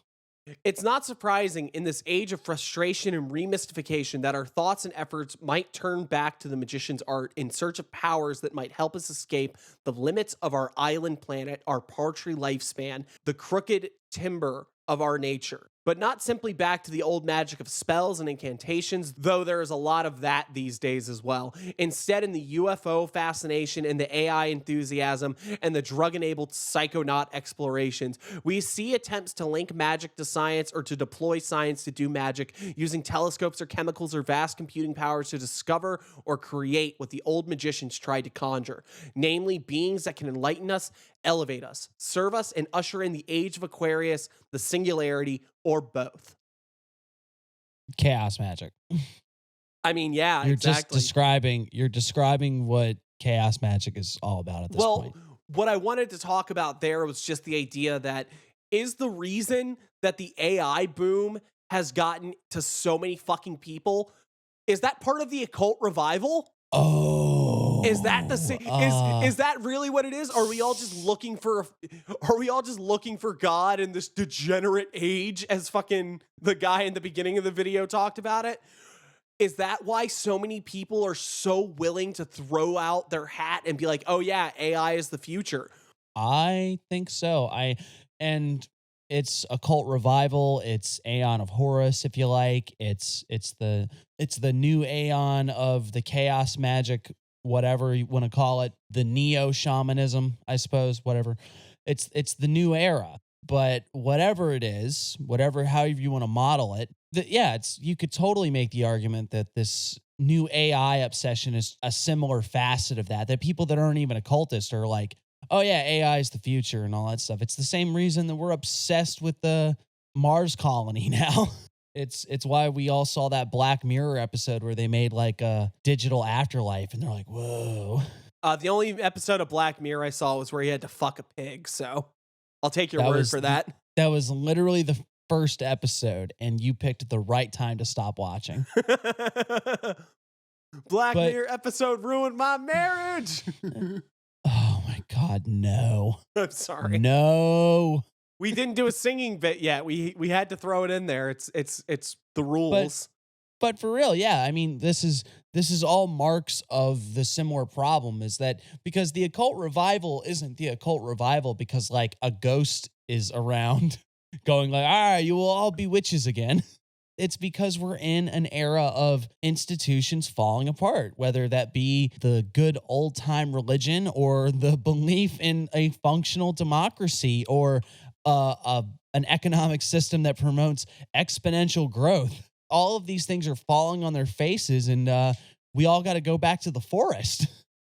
It's not surprising in this age of frustration and remystification that our thoughts and efforts might turn back to the magician's art in search of powers that might help us escape the limits of our island planet, our paltry lifespan, the crooked timber of our nature. But not simply back to the old magic of spells and incantations, though there is a lot of that these days as well. Instead, in the UFO fascination and the AI enthusiasm and the drug-enabled psychonaut explorations, we see attempts to link magic to science or to deploy science to do magic using telescopes or chemicals or vast computing powers to discover or create what the old magicians tried to conjure, namely beings that can enlighten us, elevate us, serve us, and usher in the age of Aquarius, the singularity, or both. Chaos magic. I mean, yeah, you're exactly. You're describing what chaos magic is all about at this point. What I wanted to talk about there was just the idea that is the reason that the AI boom has gotten to so many fucking people, is that part of the occult revival? Oh. Is that the same? Is that really what it is? Are we all just looking for God in this degenerate age, as fucking the guy in the beginning of the video talked about it? Is that why so many people are so willing to throw out their hat and be like, "Oh yeah, AI is the future"? I think so. And it's occult revival. It's Aeon of Horus, if you like. It's the new Aeon of the chaos magic, whatever you want to call it, the neo shamanism, I suppose, whatever. It's the new era. But whatever it is, however you want to model it, you could totally make the argument that this new AI obsession is a similar facet of that people that aren't even occultists are like, oh yeah, AI is the future and all that stuff. It's the same reason that we're obsessed with the Mars colony now. It's why we all saw that Black Mirror episode where they made like a digital afterlife and they're like, whoa. The only episode of Black Mirror I saw was where he had to fuck a pig, so I'll take your word for that. That was literally the first episode, and you picked the right time to stop watching. Black Mirror episode ruined my marriage. Oh my God, no. I'm sorry. No. We didn't do a singing bit yet. We had to throw it in there. It's the rules. But for real, yeah. I mean, this is all marks of the similar problem, is that because the occult revival isn't the occult revival because like a ghost is around going like, all right, you will all be witches again. It's because we're in an era of institutions falling apart, whether that be the good old time religion or the belief in a functional democracy or an economic system that promotes exponential growth. All of these things are falling on their faces, and we all got to go back to the forest.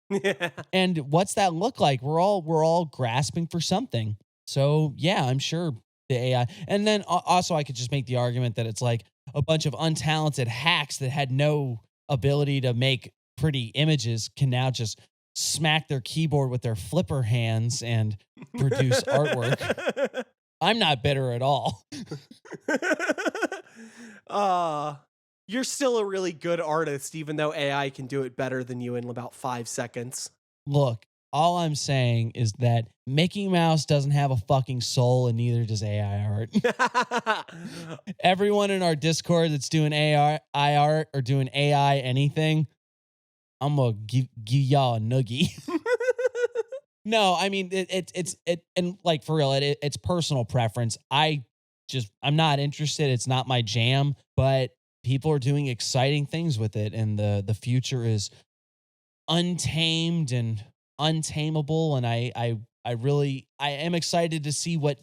Yeah. And what's that look like? We're all grasping for something. So yeah, I'm sure the AI. And then also I could just make the argument that it's like a bunch of untalented hacks that had no ability to make pretty images can now just smack their keyboard with their flipper hands and produce artwork. I'm not bitter at all. You're still a really good artist, even though AI can do it better than you in about 5 seconds. Look, all I'm saying is that Mickey Mouse doesn't have a fucking soul, and neither does AI art. Everyone in our Discord that's doing AI art or doing AI anything, I'm gonna give y'all a noogie. No, I mean it's and like for real, it's personal preference. I'm not interested. It's not my jam, but people are doing exciting things with it, and the future is untamed and untamable. And I am excited to see what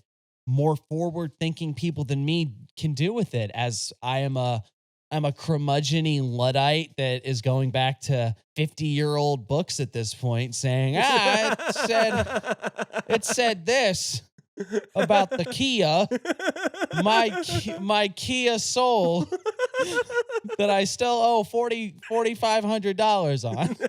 more forward thinking people than me can do with it, as I'm a curmudgeon-y Luddite that is going back to 50-year-old books at this point saying, it said this about the Kia, my Kia Soul that I still owe $4,500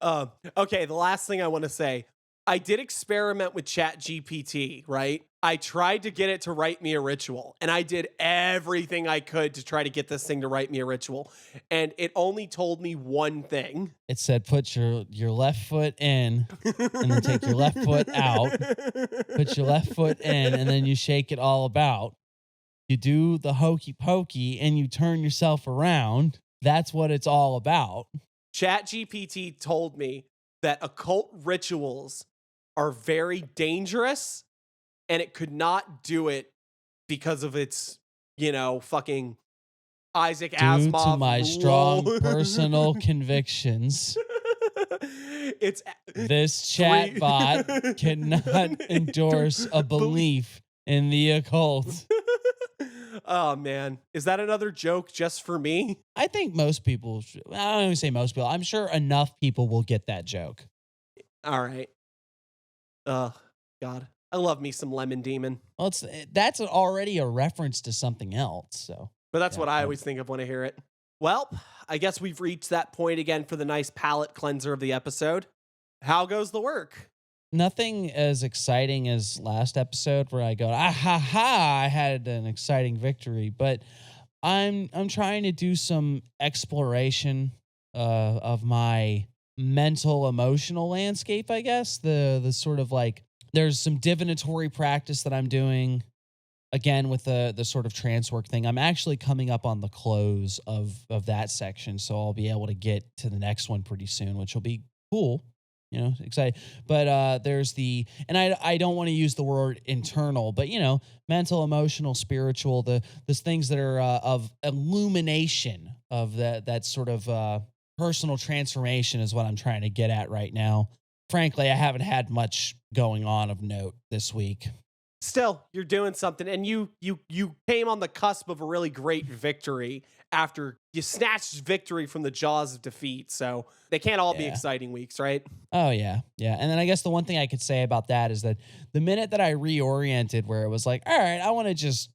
on. Okay, the last thing I want to say, I did experiment with ChatGPT, right? I tried to get it to write me a ritual, and I did everything I could to try to get this thing to write me a ritual, and it only told me one thing. It said, put your left foot in, and then take your left foot out. Put your left foot in, and then you shake it all about. You do the hokey pokey, and you turn yourself around. That's what it's all about. ChatGPT told me that occult rituals are very dangerous, and it could not do it because of its, fucking Isaac Asimov. Due to my strong personal convictions, this chatbot cannot endorse a belief in the occult. Oh, man. Is that another joke just for me? I think most people, I don't even say most people, I'm sure enough people will get that joke. All right. God. I love me some Lemon Demon. Well, that's already a reference to something else. So, but that's what I always think of when I hear it. Well, I guess we've reached that point again for the nice palate cleanser of the episode. How goes the work? Nothing as exciting as last episode where I go, I had an exciting victory. But I'm trying to do some exploration of my mental emotional landscape, I guess. The sort of like there's some divinatory practice that I'm doing again with the sort of trance work thing. I'm actually coming up on the close of that section, so I'll be able to get to the next one pretty soon, which will be cool. You know, excited. But there's and I don't want to use the word internal, but you know, mental, emotional, spiritual, those things that are of illumination of that sort of personal transformation is what I'm trying to get at right now. Frankly, I haven't had much going on of note this week. Still, you're doing something, and you came on the cusp of a really great victory after you snatched victory from the jaws of defeat. So they can't all be exciting weeks, right? Oh yeah. And then I guess the one thing I could say about that is that the minute that I reoriented, where it was like, all right, I want to just,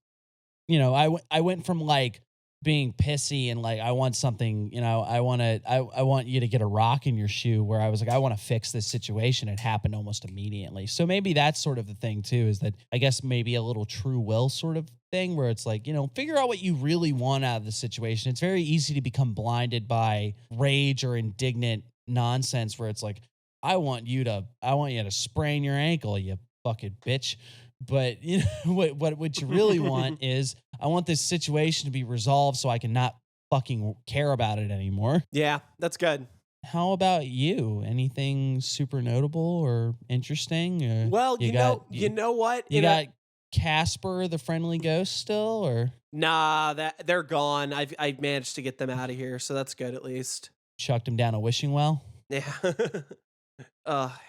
you know, I went from like being pissy and like I want something, you know, I want you to get a rock in your shoe, where I was like, I want to fix this situation. It happened almost immediately. So maybe that's sort of the thing too, is that I guess maybe a little true will sort of thing, where it's like, you know, figure out what you really want out of the situation. It's very easy to become blinded by rage or indignant nonsense, where it's like, I want you to sprain your ankle, you fucking bitch. But you know what you really want is, I want this situation to be resolved so I can not fucking care about it anymore. Yeah, that's good. How about you? Anything super notable or interesting? Well, you know what? You got Casper the friendly ghost still, or nah? That they're gone. I managed to get them out of here, so that's good at least. Chucked him down a wishing well. Yeah.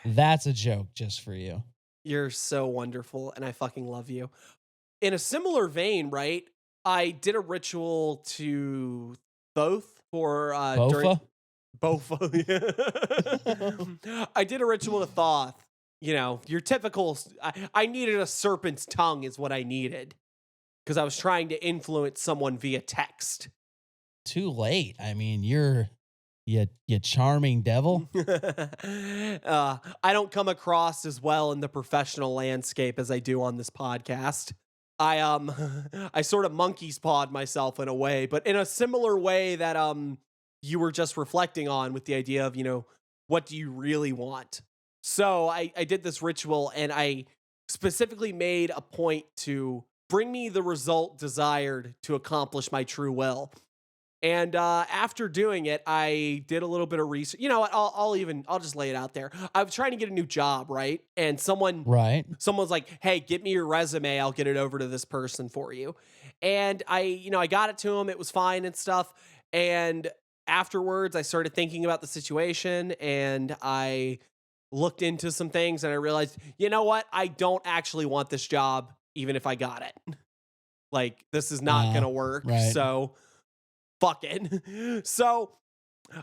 That's a joke just for you. You're so wonderful, and I fucking love you. In a similar vein, right? I did a ritual to Thoth for Bofa? Bofa. I did a ritual to Thoth. You know, your typical. I needed a serpent's tongue, is what I needed, because I was trying to influence someone via text. Too late. I mean, you charming devil. I don't come across as well in the professional landscape as I do on this podcast. I sort of monkey's pawed myself in a way, but in a similar way that you were just reflecting on, with the idea of, you know, what do you really want? So I did this ritual, and I specifically made a point to bring me the result desired to accomplish my true will. And after doing it, I did a little bit of research. You know what? I'll just lay it out there. I was trying to get a new job, right? And someone's like, "Hey, get me your resume. I'll get it over to this person for you." And I got it to him. It was fine and stuff. And afterwards, I started thinking about the situation, and I looked into some things, and I realized, you know what? I don't actually want this job, even if I got it. Like, this is not gonna work. Right. So. Fuck it. So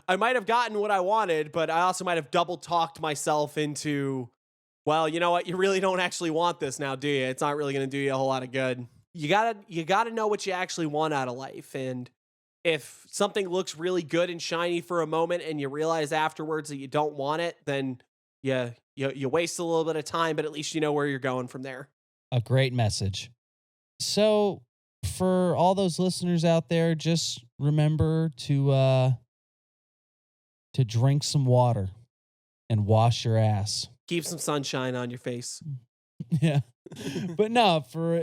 I might have gotten what I wanted, but I also might have double talked myself into, well, you know what? You really don't actually want this now, do you? It's not really going to do you a whole lot of good. You gotta know what you actually want out of life. And if something looks really good and shiny for a moment, and you realize afterwards that you don't want it, then you waste a little bit of time, but at least you know where you're going from there. A great message. So, for all those listeners out there, just remember to drink some water and wash your ass. Keep some sunshine on your face. Yeah. But no, for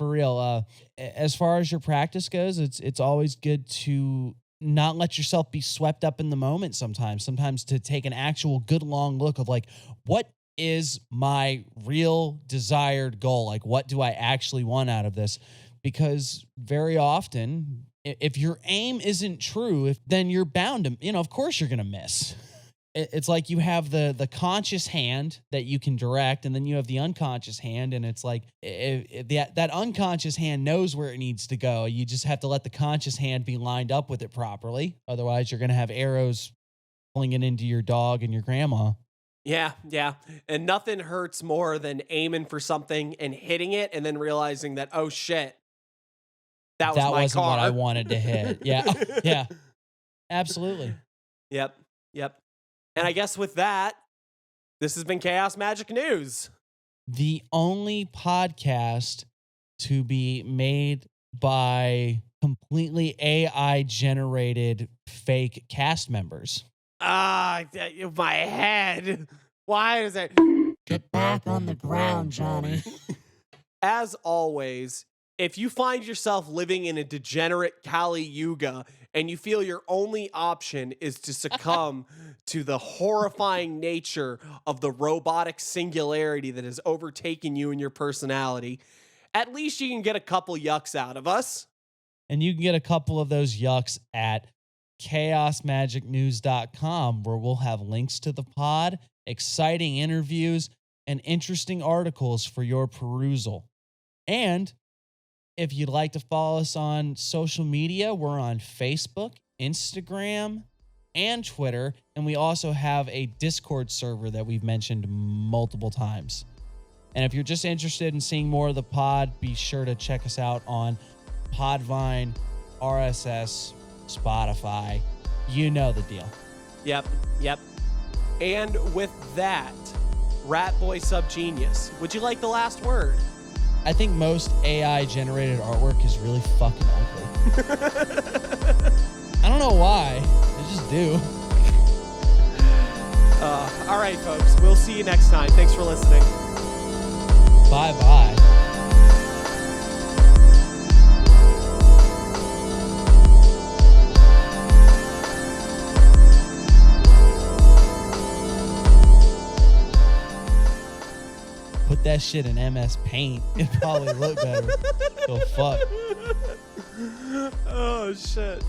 real, as far as your practice goes, it's always good to not let yourself be swept up in the moment sometimes to take an actual good long look of like, what is my real desired goal? Like, what do I actually want out of this? Because very often, if your aim isn't true, then you're bound to, of course you're going to miss. It's like you have the conscious hand that you can direct, and then you have the unconscious hand, and it's like that unconscious hand knows where it needs to go. You just have to let the conscious hand be lined up with it properly. Otherwise, you're going to have arrows pulling it into your dog and your grandma. Yeah. And nothing hurts more than aiming for something and hitting it and then realizing that, oh shit, that wasn't what I wanted to hit. Yeah. Absolutely. Yep. And I guess with that, this has been Chaos Magic News. The only podcast to be made by completely AI generated fake cast members. My head. Why is it? Get back on the ground, Johnny. As always, if you find yourself living in a degenerate Kali Yuga and you feel your only option is to succumb to the horrifying nature of the robotic singularity that has overtaken you and your personality, at least you can get a couple yucks out of us. And you can get a couple of those yucks at chaosmagicnews.com, where we'll have links to the pod, exciting interviews, and interesting articles for your perusal. And if you'd like to follow us on social media, we're on Facebook, Instagram, and Twitter. And we also have a Discord server that we've mentioned multiple times. And if you're just interested in seeing more of the pod, be sure to check us out on Podvine, RSS, Spotify. You know the deal. Yep. And with that, Rat Boy Subgenius, would you like the last word? I think most AI generated artwork is really fucking ugly. I don't know why. They just do. All right, folks. We'll see you next time. Thanks for listening. Bye-bye. Put that shit in MS Paint. It probably look better. Go fuck. Oh, shit.